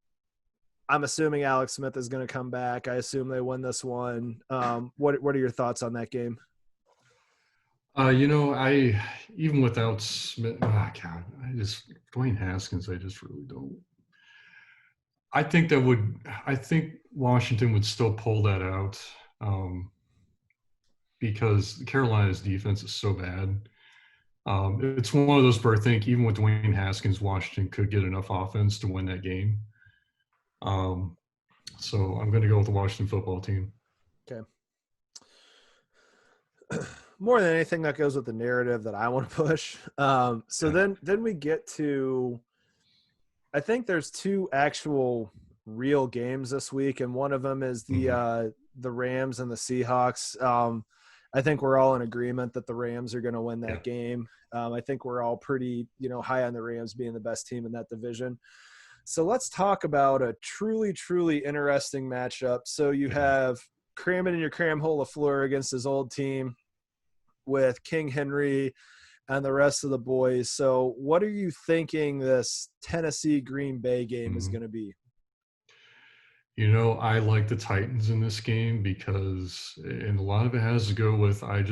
Speaker 2: assuming Alex Smith is going to come back. I assume they win this one. What are your thoughts on that game?
Speaker 1: Even without Smith, Dwayne Haskins, I just really don't. I think Washington would still pull that out. because Carolina's defense is so bad. It's one of those where I think even with Dwayne Haskins, Washington could get enough offense to win that game. So I'm going to go with the Washington football team.
Speaker 2: Okay. More than anything, that goes with the narrative that I want to push. Then we get to, I think there's two actual real games this week, and one of them is the Rams and the Seahawks. I think we're all in agreement that the Rams are going to win that game. I think we're all pretty, high on the Rams being the best team in that division. So let's talk about a truly, truly interesting matchup. So you have cramming in your cram hole LaFleur against his old team with King Henry and the rest of the boys. So what are you thinking this Tennessee-Green Bay game is going to be?
Speaker 1: I like the Titans in this game because, and a lot of it has to go with, I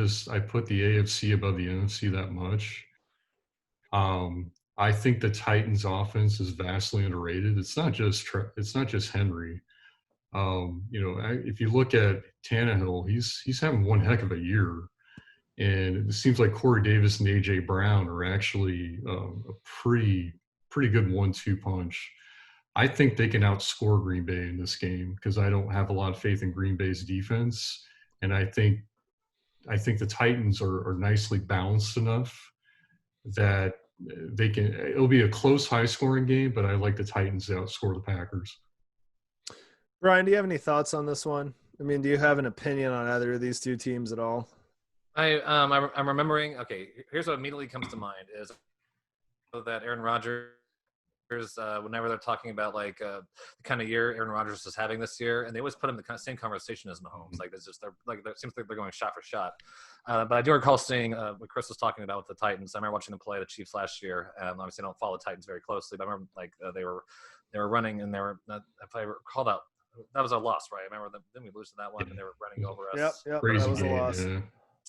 Speaker 1: put the AFC above the NFC that much. I think the Titans offense is vastly underrated. It's not just Henry. If you look at Tannehill, he's having one heck of a year. And it seems like Corey Davis and A.J. Brown are actually a pretty good 1-2 punch. I think they can outscore Green Bay in this game because I don't have a lot of faith in Green Bay's defense. And I think the Titans are nicely balanced enough that it'll be a close, high-scoring game, but I like the Titans to outscore the Packers.
Speaker 2: Brian, do you have any thoughts on this one? I mean, do you have an opinion on either of these two teams at all?
Speaker 3: I'm remembering. Okay, here's what immediately comes to mind is that Aaron Rodgers, whenever they're talking about the kind of year Aaron Rodgers is having this year, and they always put him in the kind of same conversation as Mahomes. Like it's just it seems like they're going shot for shot. But I do recall seeing what Chris was talking about with the Titans. I remember watching them play the Chiefs last year. Obviously, I don't follow the Titans very closely, but I remember they were running and they were. If I recall that was a loss, right? I remember them. Didn't we lose to that one? And they were running over us.
Speaker 2: Yep,
Speaker 1: Crazy
Speaker 2: that was
Speaker 1: game,
Speaker 2: a loss.
Speaker 1: yeah.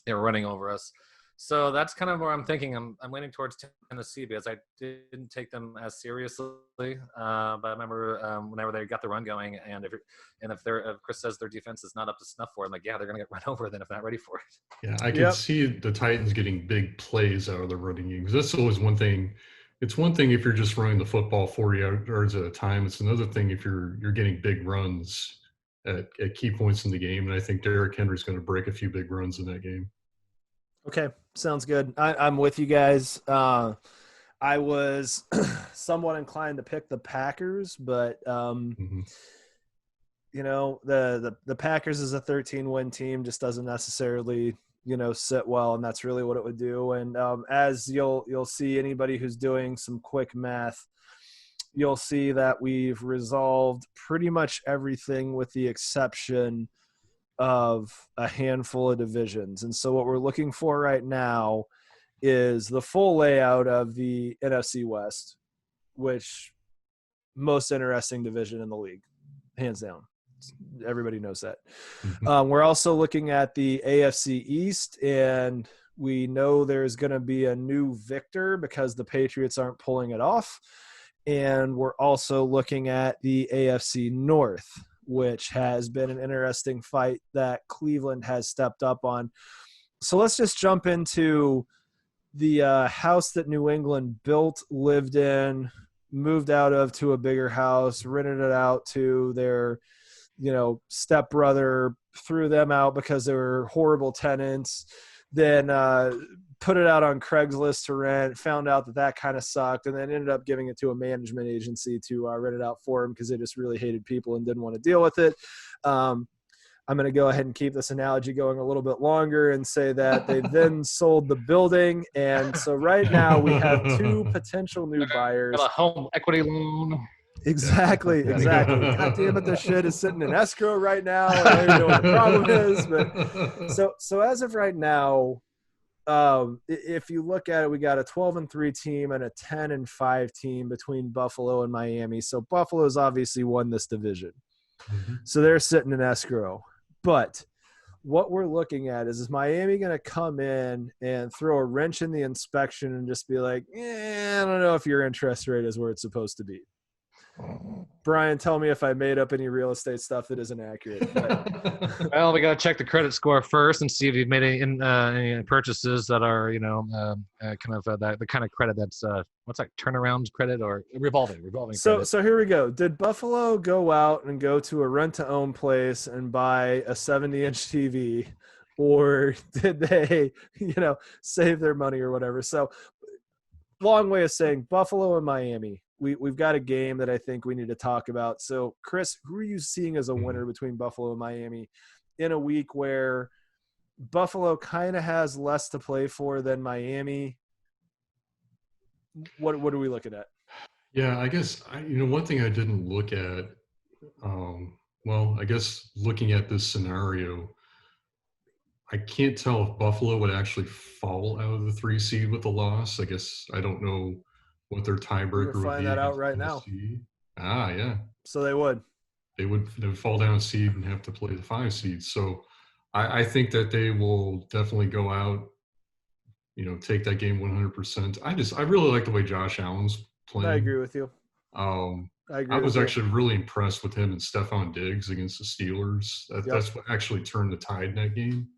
Speaker 3: They were running over us. So that's kind of where I'm thinking. I'm leaning towards Tennessee because I didn't take them as seriously. But I remember whenever they got the run going, and if Chris says their defense is not up to snuff for it, I'm like, yeah, they're going to get run over then if not ready for it.
Speaker 1: Yeah, I can see the Titans getting big plays out of the running game because that's always one thing. It's one thing if you're just running the football 40 yards at a time. It's another thing if you're getting big runs at key points in the game. And I think Derrick Henry's going to break a few big runs in that game.
Speaker 2: Okay, sounds good. I'm with you guys. I was somewhat inclined to pick the Packers, but the Packers as a 13-win team just doesn't necessarily sit well, and that's really what it would do. And as you'll see, anybody who's doing some quick math, you'll see that we've resolved pretty much everything with the exception of a handful of divisions. And so what we're looking for right now is the full layout of the NFC West, which most interesting division in the league, hands down. Everybody knows that. We're also looking at the AFC East, and we know there's going to be a new victor because the Patriots aren't pulling it off. And we're also looking at the AFC North, which has been an interesting fight that Cleveland has stepped up on. So let's just jump into the house that New England built, lived in, moved out of to a bigger house, rented it out to their stepbrother, threw them out because they were horrible tenants, then put it out on Craigslist to rent, found out that kind of sucked, and then ended up giving it to a management agency to rent it out for them because they just really hated people and didn't want to deal with it. I'm going to go ahead and keep this analogy going a little bit longer and say that they then sold the building. And so right now we have two potential new buyers.
Speaker 3: Got a home equity loan.
Speaker 2: Exactly. God damn it, this shit is sitting in escrow right now. I don't even know what the problem is. But so as of right now, if you look at it, we got a 12-3 team and a 10-5 team between Buffalo and Miami. So Buffalo's obviously won this division. So they're sitting in escrow. But what we're looking at is Miami going to come in and throw a wrench in the inspection and just be like, I don't know if your interest rate is where it's supposed to be. Brian, tell me if I made up any real estate stuff that isn't accurate. But
Speaker 3: Well, we got to check the credit score first and see if you've made any purchases that are, kind of the kind of credit that's what's that, turnaround credit or revolving credit.
Speaker 2: So here we go. Did Buffalo go out and go to a rent-to-own place and buy a 70-inch TV, or did they, save their money or whatever? So, long way of saying Buffalo and Miami. We've got a game that I think we need to talk about. So, Chris, who are you seeing as a winner between Buffalo and Miami in a week where Buffalo kind of has less to play for than Miami? What are we looking at?
Speaker 1: Yeah, I guess, one thing I didn't look at, I guess looking at this scenario, I can't tell if Buffalo would actually fall out of the 3 seed with a loss. I guess I don't know what their tiebreaker would be.
Speaker 2: Find that out right now.
Speaker 1: Yeah.
Speaker 2: So they would
Speaker 1: fall down a seed and have to play the 5 seed. So I think that they will definitely go out, take that game 100%. I really like the way Josh Allen's playing.
Speaker 2: I agree with you.
Speaker 1: I was actually really impressed with him and Stephon Diggs against the Steelers. That's what actually turned the tide in that game.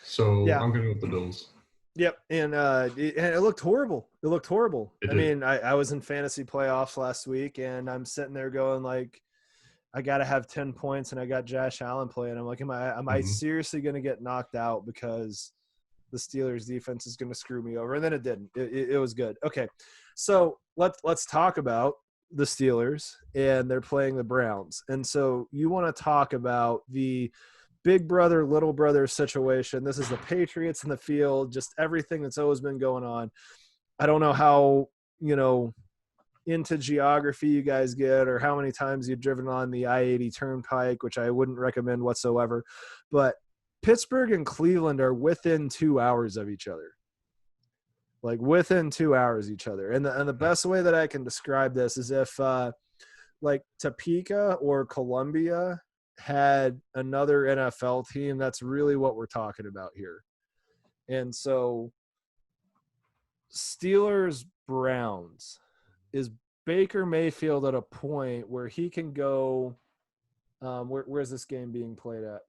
Speaker 1: So I'm going to go with the Bills.
Speaker 2: Yep, and it looked horrible.
Speaker 1: It did.
Speaker 2: I was in fantasy playoffs last week, and I'm sitting there going like, I got to have 10 points, and I got Josh Allen playing. I'm like, am I seriously going to get knocked out because the Steelers defense is going to screw me over? And then it didn't. It was good. Okay, so let's talk about the Steelers, and they're playing the Browns. And so you want to talk about the big brother, little brother situation. This is the Patriots in the field, just everything that's always been going on. I don't know how, into geography you guys get or how many times you've driven on the I-80 Turnpike, which I wouldn't recommend whatsoever. But Pittsburgh and Cleveland are within 2 hours of each other. Like within 2 hours of each other. And the best way that I can describe this is if like Topeka or Columbia had another NFL team, that's really what we're talking about here. And so Steelers Browns, is Baker Mayfield at a point where he can go where's this game being played at?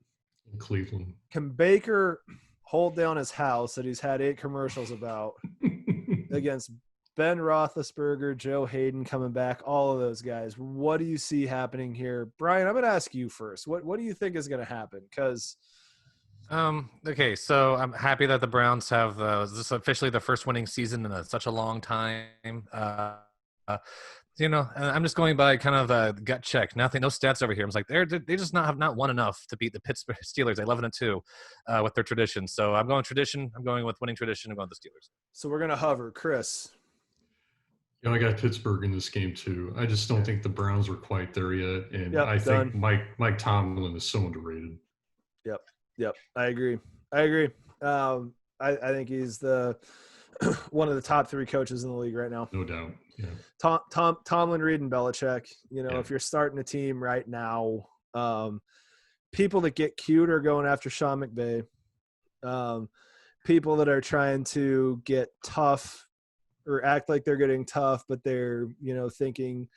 Speaker 1: In Cleveland.
Speaker 2: Can Baker hold down his house that he's had 8 commercials about against Ben Roethlisberger, Joe Hayden coming back, all of those guys? What do you see happening here? Brian, I'm going to ask you first. What do you think is going to happen? Because
Speaker 3: okay, so I'm happy that the Browns have this is officially the first winning season in such a long time. And I'm just going by kind of a gut check. No stats over here. I was like, they just have not won enough to beat the Pittsburgh Steelers 11-2 with their tradition. So I'm going tradition. I'm going with winning tradition. I'm going with the Steelers.
Speaker 2: So we're going to hover. Chris.
Speaker 1: I got Pittsburgh in this game too. I just don't think the Browns are quite there yet, and I think Mike Tomlin is so underrated.
Speaker 2: Yep. I agree. I think he's the one of the top 3 coaches in the league right now.
Speaker 1: No doubt. Yeah.
Speaker 2: Tomlin, Reed, and Belichick. If you're starting a team right now, people that get cute are going after Sean McVay. People that are trying to get tough or act like they're getting tough, but they're, thinking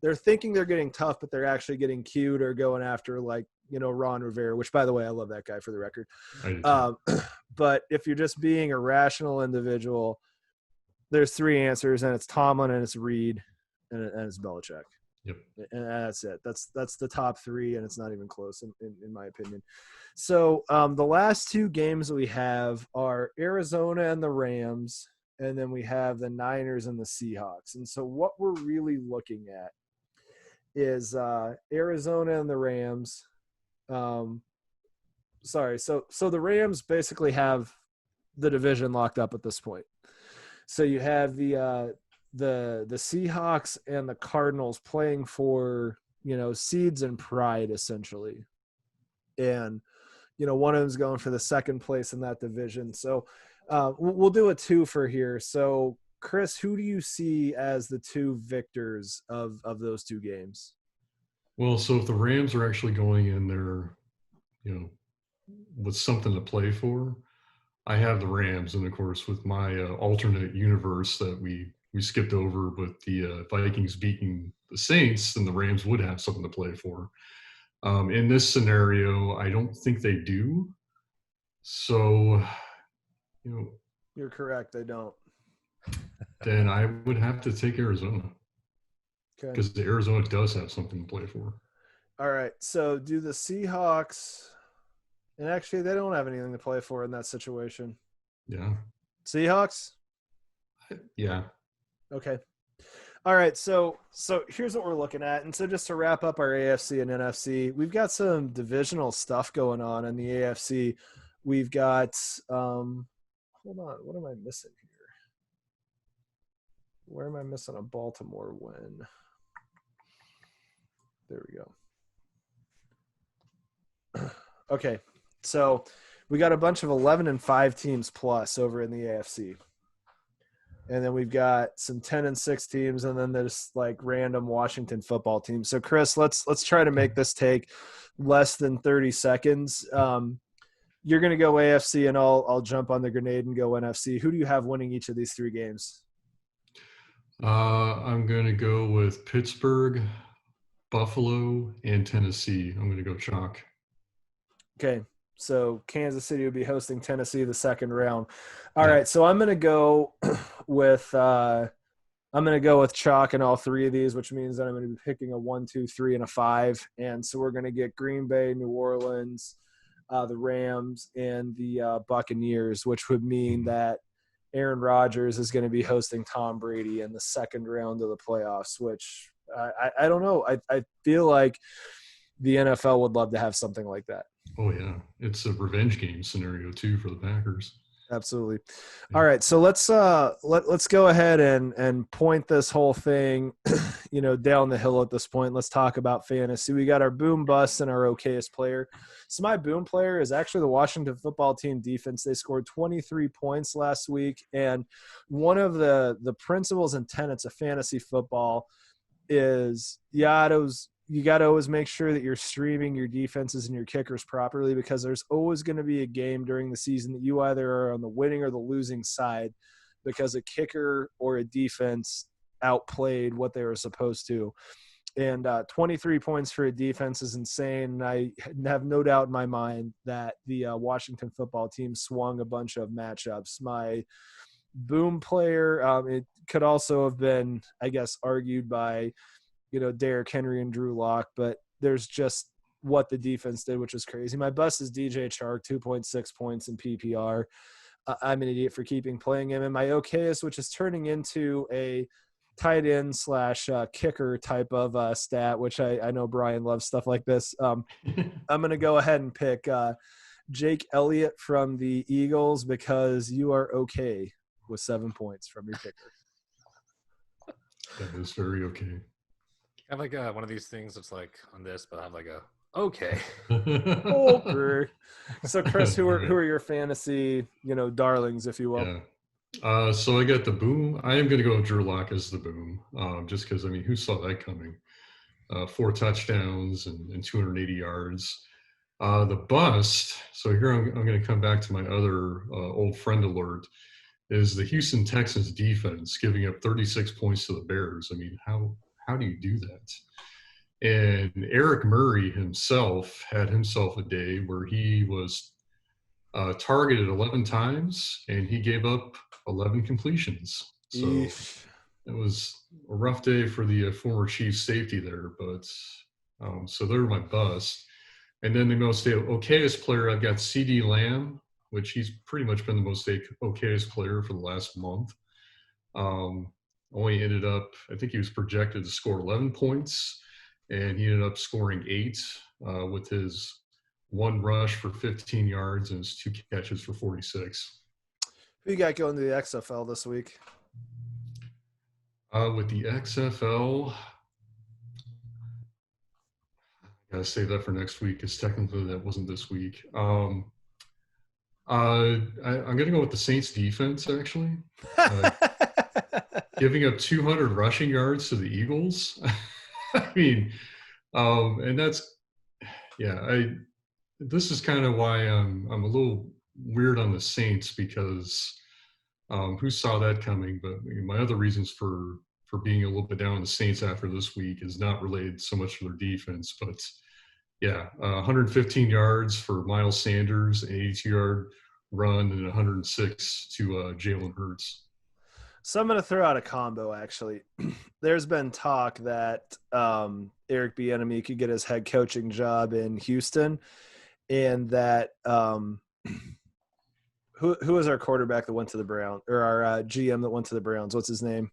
Speaker 2: they're getting tough, but they're actually getting cute, or going after Ron Rivera, which, by the way, I love that guy for the record. But if you're just being a rational individual, there's 3 answers, and it's Tomlin, and it's Reed, and it's Belichick.
Speaker 1: Yep.
Speaker 2: And that's it. That's the top 3, and it's not even close in my opinion. So the last 2 games we have are Arizona and the Rams, and then we have the Niners and the Seahawks. And so what we're really looking at is Arizona and the Rams. So the Rams basically have the division locked up at this point. So you have the Seahawks and the Cardinals playing for, seeds and pride, essentially. And, one of them's going for the 2nd place in that division. So we'll do a 2-fer here. So, Chris, who do you see as the 2 victors of those 2 games?
Speaker 1: Well, so if the Rams are actually going in there, with something to play for, I have the Rams. And, of course, with my alternate universe that we we skipped over, but the Vikings beating the Saints, then the Rams would have something to play for. In this scenario, I don't think they do. So,
Speaker 2: You're correct. They don't.
Speaker 1: then I would have to take Arizona because
Speaker 2: Okay.
Speaker 1: Arizona does have something to play for.
Speaker 2: All right. So do the Seahawks, and actually they don't have anything to play for in that situation.
Speaker 1: Yeah.
Speaker 2: Seahawks?
Speaker 1: Yeah.
Speaker 2: Okay. All right. So here's what we're looking at. And so just to wrap up our AFC and NFC, we've got some divisional stuff going on in the AFC. We've got hold on, what am I missing here? Where am I missing a Baltimore win? There we go. Okay. So we got a bunch of 11-5 teams plus over in the AFC. And then we've got some 10-6 teams, and then there's like random Washington football teams. So Chris, let's try to make this take less than 30 seconds. You're going to go AFC, and I'll jump on the grenade and go NFC. Who do you have winning each of these 3 games?
Speaker 1: I'm going to go with Pittsburgh, Buffalo, and Tennessee. I'm going to go chalk.
Speaker 2: Okay. So Kansas City would be hosting Tennessee the second round. All right. So I'm going to go with chalk in all 3 of these, which means that I'm going to be picking a 1, 2, 3, and a 5. And so we're going to get Green Bay, New Orleans, the Rams, and the Buccaneers, which would mean that Aaron Rodgers is going to be hosting Tom Brady in the second round of the playoffs, which I don't know. I feel like the NFL would love to have something like that.
Speaker 1: Oh, yeah. It's a revenge game scenario, too, for the Packers.
Speaker 2: Absolutely. All right. So let's go ahead and point this whole thing, down the hill at this point. Let's talk about fantasy. We got our boom bust and our okayest player. So my boom player is actually the Washington football team defense. They scored 23 points last week. And one of the principles and tenets of fantasy football is you got to always make sure that you're streaming your defenses and your kickers properly, because there's always going to be a game during the season that you either are on the winning or the losing side because a kicker or a defense outplayed what they were supposed to. And 23 points for a defense is insane. And I have no doubt in my mind that the Washington football team swung a bunch of matchups. My boom player, it could also have been, I guess, argued by Derrick Henry and Drew Lock, but there's just what the defense did, which was crazy. My bust is DJ Chark, 2.6 points in PPR. I'm an idiot for playing him. And my okayest, which is turning into a tight end / kicker type of stat, which I know Brian loves stuff like this. I'm going to go ahead and pick Jake Elliott from the Eagles, because you are okay with 7 points from your kicker.
Speaker 1: That is very okay.
Speaker 3: I have like one of these things that's like on this, but I have like a okay.
Speaker 2: Okay. So Chris, who are your fantasy, darlings, if you will?
Speaker 1: Yeah. So I got the boom. I am going to go with Drew Lock as the boom, just because, who saw that coming? 4 touchdowns and 280 yards. The bust, so here I'm going to come back to my other old friend alert, is the Houston Texans defense giving up 36 points to the Bears. How do you do that? And Eric Murray himself had himself a day where he was targeted 11 times and he gave up 11 completions. So it was a rough day for the former Chiefs safety there, but so they're my bust. And then the most okayest player, I've got CD Lamb, which he's pretty much been the most okayest player for the last month. Only ended up, I think he was projected to score 11 points, and he ended up scoring 8 with his 1 rush for 15 yards and his 2 catches for 46.
Speaker 2: Who you got going to the XFL this week?
Speaker 1: With the XFL, I gotta save that for next week, because technically that wasn't this week. I'm gonna go with the Saints defense, actually. Giving up 200 rushing yards to the Eagles. And that's, this is kind of why I'm a little weird on the Saints, because Who saw that coming? But my other reasons for being a little bit down on the Saints after this week is not related so much to their defense, but yeah, 115 yards for Miles Sanders, an 82-yard run, and 106 to Jalen Hurts.
Speaker 2: So I'm going to throw out a combo, actually. There's been talk that Eric Bieniemy could get his head coaching job in Houston, and that who was our quarterback that went to the Browns, or our GM that went to the Browns? What's his name?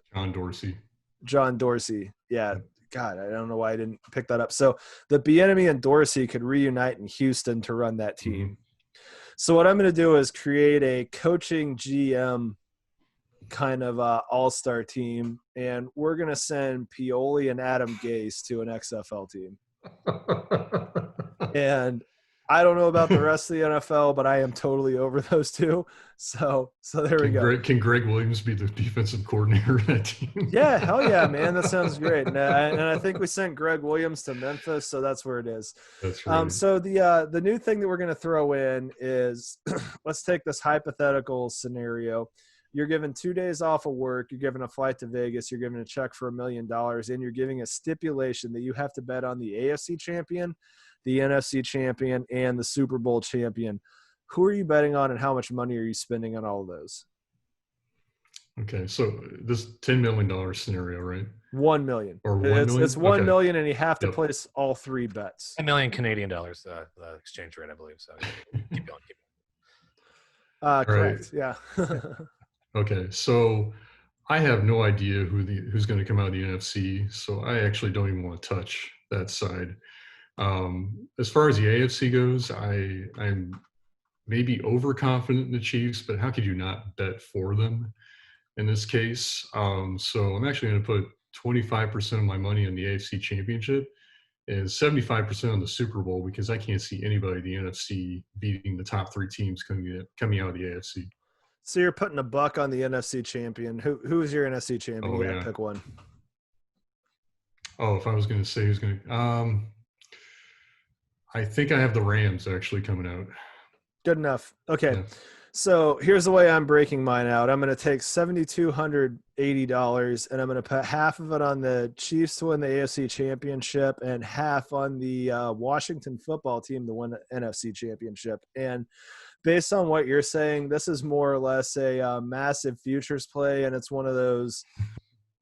Speaker 1: John Dorsey.
Speaker 2: Yeah. God, I don't know why I didn't pick that up. So the Bieniemy and Dorsey could reunite in Houston to run that team.
Speaker 1: Mm-hmm.
Speaker 2: So what I'm going to do is create a coaching GM kind of all-star team, and we're going to send Pioli and Adam Gase to an XFL team. And I don't know about the rest of the NFL, but I am totally over those two. So there we go.
Speaker 1: Can Greg Williams be the defensive coordinator of that team?
Speaker 2: Yeah, hell yeah, man. That sounds great. And I think we sent Greg Williams to Memphis, so that's where it is.
Speaker 1: That's right.
Speaker 2: So the new thing that we're going to throw in is let's take this hypothetical scenario. You're given 2 days off of work. You're given a flight to Vegas. You're given a check for $1 million, and you're giving a stipulation that you have to bet on the AFC champion, the NFC champion, and the Super Bowl champion. Who are you betting on, and how much money are you spending on all of those?
Speaker 1: Okay, so this $10 million scenario, right?
Speaker 2: 1 million.
Speaker 1: Or 1 million?
Speaker 2: It's 1
Speaker 1: okay.
Speaker 2: million, and you have to place all three bets.
Speaker 4: $1 million Canadian dollars, the exchange rate, I believe. So keep going.
Speaker 2: Correct.
Speaker 1: Right.
Speaker 2: Yeah.
Speaker 1: Okay, so I have no idea who's going to come out of the NFC, so I actually don't even want to touch that side. As far as the AFC goes, I'm maybe overconfident in the Chiefs, but how could you not bet for them in this case? So I'm actually going to put 25% of my money on the AFC Championship and 75% on the Super Bowl, because I can't see anybody in the NFC beating the top three teams coming out of the AFC.
Speaker 2: So you're putting $1 on the NFC champion. Who is your NFC champion?
Speaker 1: Oh,
Speaker 2: you gotta
Speaker 1: yeah.
Speaker 2: pick one.
Speaker 1: Oh, if I was going to say who's going to I think I have the Rams actually coming out.
Speaker 2: Good enough. Okay.
Speaker 1: Yeah.
Speaker 2: So here's the way I'm breaking mine out. I'm going to take $7,280, and I'm going to put half of it on the Chiefs to win the AFC championship and half on the Washington football team to win the NFC championship. And based on what you're saying, this is more or less a massive futures play, and it's one of those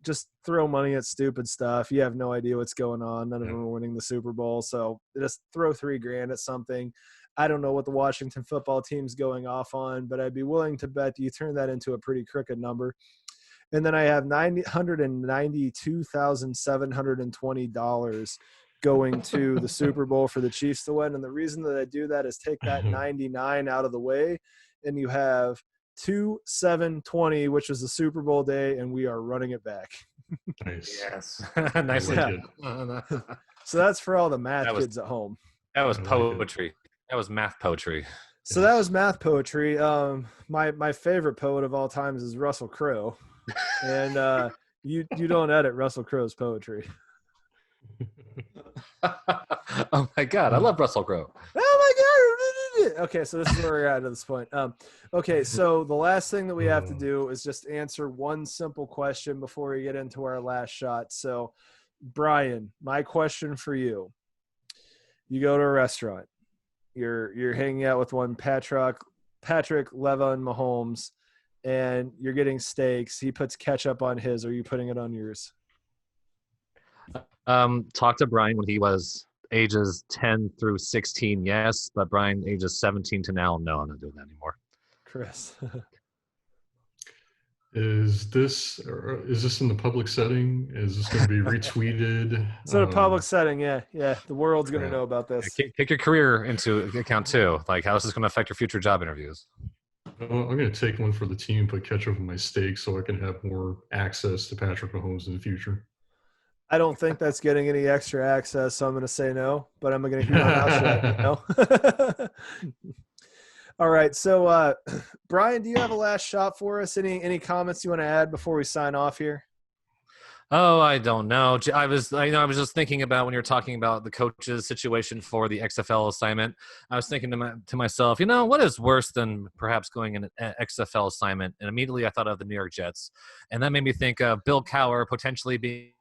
Speaker 2: just throw money at stupid stuff. You have no idea what's going on. None of them are winning the Super Bowl, so just throw $3,000 at something. I don't know what the Washington football team's going off on, but I'd be willing to bet you turn that into a pretty crooked number. And then I have $992,720 going to the Super Bowl for the Chiefs to win. And the reason that I do that is take that 99 out of the way, and you have 2/7/20, which is the Super Bowl day, and we are running it back.
Speaker 1: Nice.
Speaker 4: Yes. Nicely done.
Speaker 2: So that's for all the math kids at home.
Speaker 4: That was poetry. That was math poetry.
Speaker 2: So that was math poetry. My favorite poet of all times is Russell Crowe, and you don't edit Russell Crowe's poetry.
Speaker 4: Oh my God, I love Russell Crowe.
Speaker 2: Oh my God. Okay, so this is where we're at this point. Okay, so the last thing that we have to do is just answer one simple question before we get into our last shot. So, Brian, my question for you. You go to a restaurant. You're hanging out with one Patrick Levin Mahomes, and you're getting steaks. He puts ketchup on his. Are you putting it on yours?
Speaker 3: Talk to Brian when he was ages 10 through 16, yes, but Brian ages 17 to now, no, I'm not doing that anymore.
Speaker 2: Chris.
Speaker 1: Is this in the public setting? Is this going to be retweeted?
Speaker 2: It's in a public setting, yeah. The world's going to know about this.
Speaker 4: Take your career into account too. Like, how is this going to affect your future job interviews?
Speaker 1: Well, I'm going to take one for the team, put ketchup on my steak so I can have more access to Patrick Mahomes in the future.
Speaker 2: I don't think that's getting any extra access, so I'm going to say no, but I'm going to keep my mouth shut. No? All right. So, Brian, do you have a last shot for us? Any comments you want to add before we sign off here?
Speaker 4: Oh, I don't know. I was just thinking about when you were talking about the coach's situation for the XFL assignment. I was thinking to myself, what is worse than perhaps going in an XFL assignment? And immediately I thought of the New York Jets, and that made me think of Bill Cowher potentially being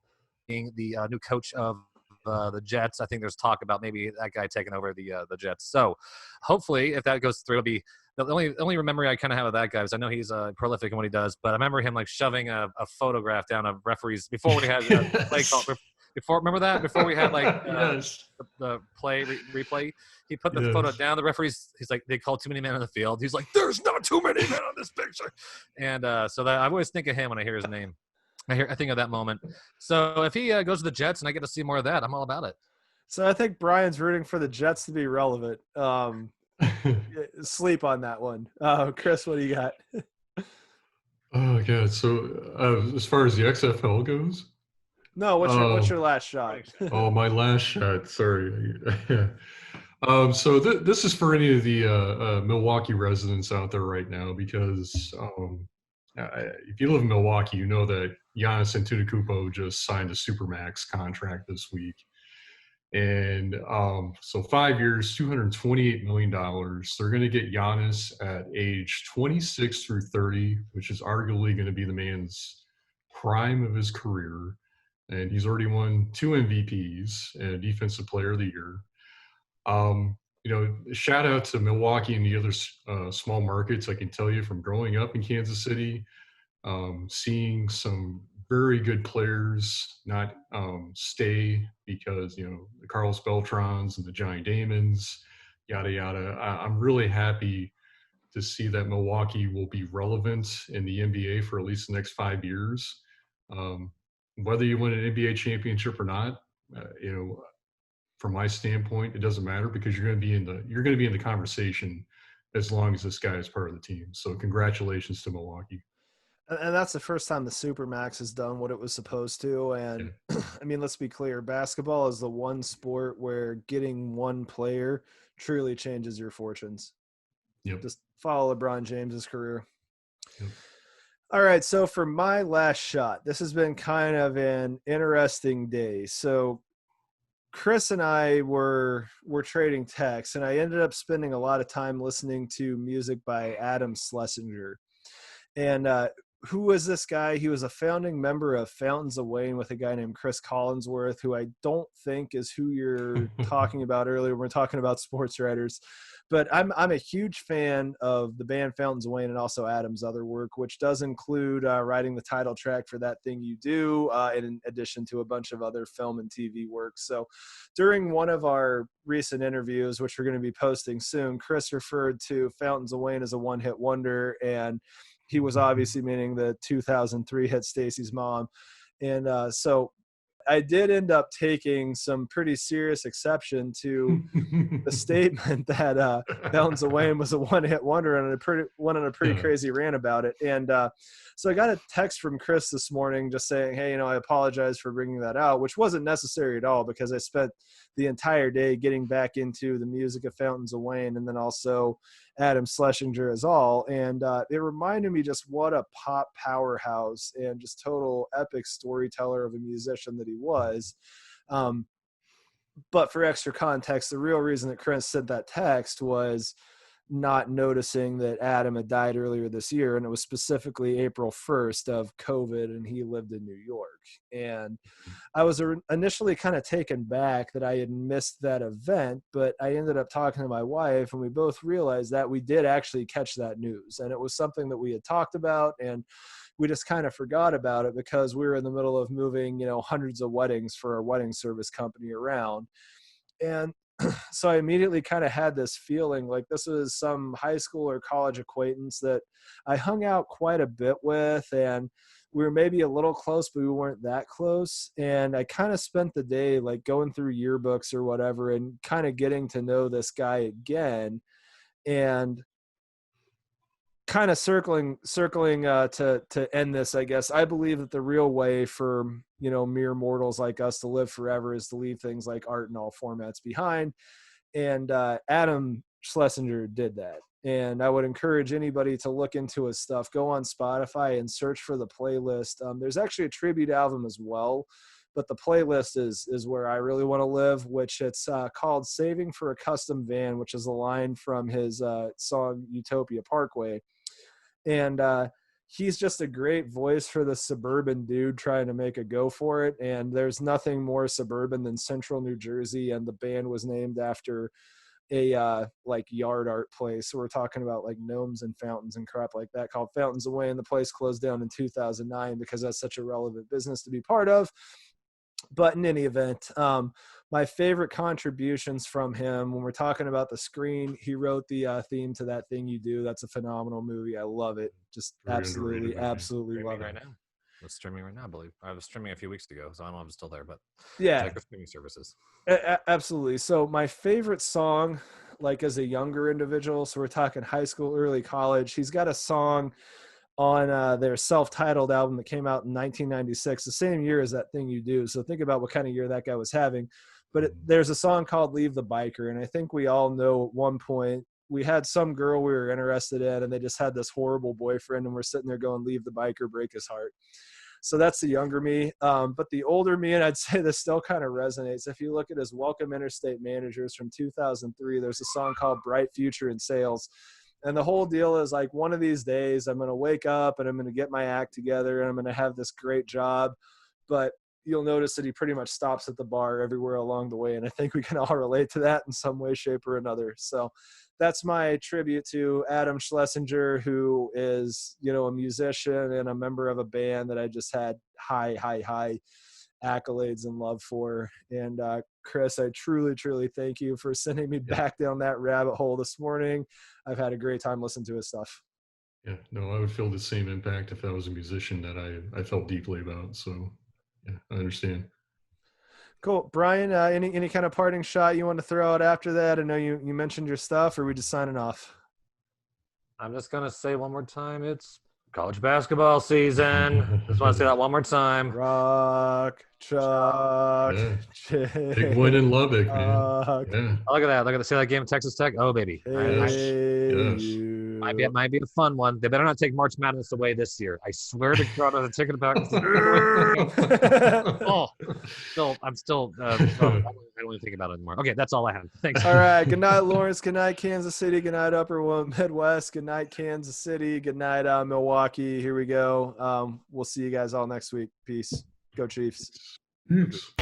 Speaker 4: the new coach of the Jets. I think there's talk about maybe that guy taking over the Jets. So hopefully, if that goes through, it'll be the only memory I kind of have of that guy is I know he's prolific in what he does, but I remember him like shoving a photograph down of referees before we had the play call. Remember that before we had like
Speaker 1: Yes.
Speaker 4: the play replay, he put the
Speaker 1: Yes.
Speaker 4: photo down. The referees, he's like, they called too many men on the field. He's like, there's not too many men on this picture, and so that I always think of him when I hear his name. I think of that moment. So if he goes to the Jets and I get to see more of that, I'm all about it.
Speaker 2: So I think Brian's rooting for the Jets to be relevant. Sleep on that one. Chris, what do you got?
Speaker 1: Oh, God. So as far as the XFL goes?
Speaker 2: No, what's your last shot?
Speaker 1: Oh, my last shot. Sorry. So this is for any of the Milwaukee residents out there right now, because if you live in Milwaukee, you know that Giannis Antetokounmpo just signed a Supermax contract this week. And so 5 years, $228 million. They're going to get Giannis at age 26 through 30, which is arguably going to be the man's prime of his career. And he's already won 2 MVPs and Defensive Player of the Year. Shout out to Milwaukee and the other small markets. I can tell you from growing up in Kansas City, seeing some very good players not stay because, the Carlos Beltrons and the Johnny Damons, yada, yada. I'm really happy to see that Milwaukee will be relevant in the NBA for at least the next 5 years. Whether you win an NBA championship or not, from my standpoint, it doesn't matter, because you're going to be in the conversation as long as this guy is part of the team. So congratulations to Milwaukee.
Speaker 2: And that's the first time the Supermax has done what it was supposed to. And yeah. I mean, let's be clear. Basketball is the one sport where getting one player truly changes your fortunes.
Speaker 1: Yep.
Speaker 2: Just follow LeBron James's career.
Speaker 1: Yep.
Speaker 2: All right. So for my last shot, this has been kind of an interesting day. So Chris and I were trading texts, and I ended up spending a lot of time listening to music by Adam Schlesinger. And who was this guy? He was a founding member of Fountains of Wayne with a guy named Chris Collinsworth, who I don't think is who you're talking about earlier when we're talking about sports writers. But I'm a huge fan of the band Fountains of Wayne and also Adam's other work, which does include writing the title track for That Thing You Do, in addition to a bunch of other film and TV works. So during one of our recent interviews, which we're going to be posting soon, Chris referred to Fountains of Wayne as a one-hit wonder, and he was obviously meaning the 2003 hit Stacy's Mom. And so I did end up taking some pretty serious exception to the statement that Fountains of Wayne was a one-hit wonder, and went on a pretty crazy rant about it. And so I got a text from Chris this morning just saying, hey, I apologize for bringing that out, which wasn't necessary at all, because I spent the entire day getting back into the music of Fountains of Wayne, and then also Adam Schlesinger as all. And it reminded me just what a pop powerhouse and just total epic storyteller of a musician that he was. But for extra context, the real reason that Chris sent that text was not noticing that Adam had died earlier this year, and it was specifically April 1st of COVID, and he lived in New York. And I was initially kind of taken back that I had missed that event, but I ended up talking to my wife, and we both realized that we did actually catch that news, and it was something that we had talked about, and we just kind of forgot about it because we were in the middle of moving, hundreds of weddings for our wedding service company around. And so I immediately kind of had this feeling like this was some high school or college acquaintance that I hung out quite a bit with, and we were maybe a little close, but we weren't that close. And I kind of spent the day like going through yearbooks or whatever and kind of getting to know this guy again, and kind of circling to end this, I guess. I believe that the real way for, mere mortals like us to live forever is to leave things like art in all formats behind. And Adam Schlesinger did that. And I would encourage anybody to look into his stuff. Go on Spotify and search for the playlist. There's actually a tribute album as well, but the playlist is where I really want to live, which it's called Saving for a Custom Van, which is a line from his song Utopia Parkway. And he's just a great voice for the suburban dude trying to make a go for it. And there's nothing more suburban than Central New Jersey. And the band was named after a like yard art place. So we're talking about like gnomes and fountains and crap like that, called Fountains Away. And the place closed down in 2009 because that's such a relevant business to be part of. But in any event, my favorite contributions from him, when we're talking about the screen, he wrote the theme to That Thing You Do. That's a phenomenal movie. I love it. Just
Speaker 1: Very
Speaker 2: absolutely
Speaker 4: Streaming
Speaker 2: love
Speaker 4: right
Speaker 2: it.
Speaker 4: now. It's streaming right now, I believe. I was streaming a few weeks ago, so I don't know if it's still there, but
Speaker 2: Yeah,
Speaker 4: check the streaming services.
Speaker 2: Absolutely. So my favorite song, like as a younger individual, so we're talking high school, early college, he's got a song on their self-titled album that came out in 1996, the same year as That Thing You Do. So think about what kind of year that guy was having. But there's a song called Leave the Biker. And I think we all know at one point we had some girl we were interested in, and they just had this horrible boyfriend, and we're sitting there going, leave the biker, break his heart. So that's the younger me. But the older me, and I'd say this still kind of resonates. If you look at his Welcome Interstate Managers from 2003, there's a song called Bright Future in Sales. And the whole deal is like, one of these days I'm going to wake up and I'm going to get my act together and I'm going to have this great job. But you'll notice that he pretty much stops at the bar everywhere along the way. And I think we can all relate to that in some way, shape, or another. So that's my tribute to Adam Schlesinger, who is, you know, a musician and a member of a band that I just had high accolades and love for. And Chris, I truly thank you for sending me back down that rabbit hole this morning. I've had a great time listening to his stuff.
Speaker 1: Yeah, no, I would feel the same impact if I was a musician that I felt deeply about. So yeah, I understand.
Speaker 2: Cool. Brian, any kind of parting shot you want to throw out after that? I know you mentioned your stuff, or are we just signing off?
Speaker 4: I'm just going to say one more time, it's college basketball season. Just want to say that one more time.
Speaker 2: Rock, chalk,
Speaker 1: yeah. Big win in Lubbock, man. Yeah.
Speaker 4: Oh, look at that. Look at the, see that game, Texas Tech? Oh, baby.
Speaker 1: Yes.
Speaker 4: Might be a fun one. They better not take March Madness away this year. I swear to God, on the ticket about. I'm still. I don't even think about it anymore. Okay, that's all I have. Thanks.
Speaker 2: All right. Good night, Lawrence. Good night, Kansas City. Good night, Upper Midwest. Good night, Kansas City. Good night, Milwaukee. Here we go. We'll see you guys all next week. Peace. Go Chiefs.
Speaker 1: Peace.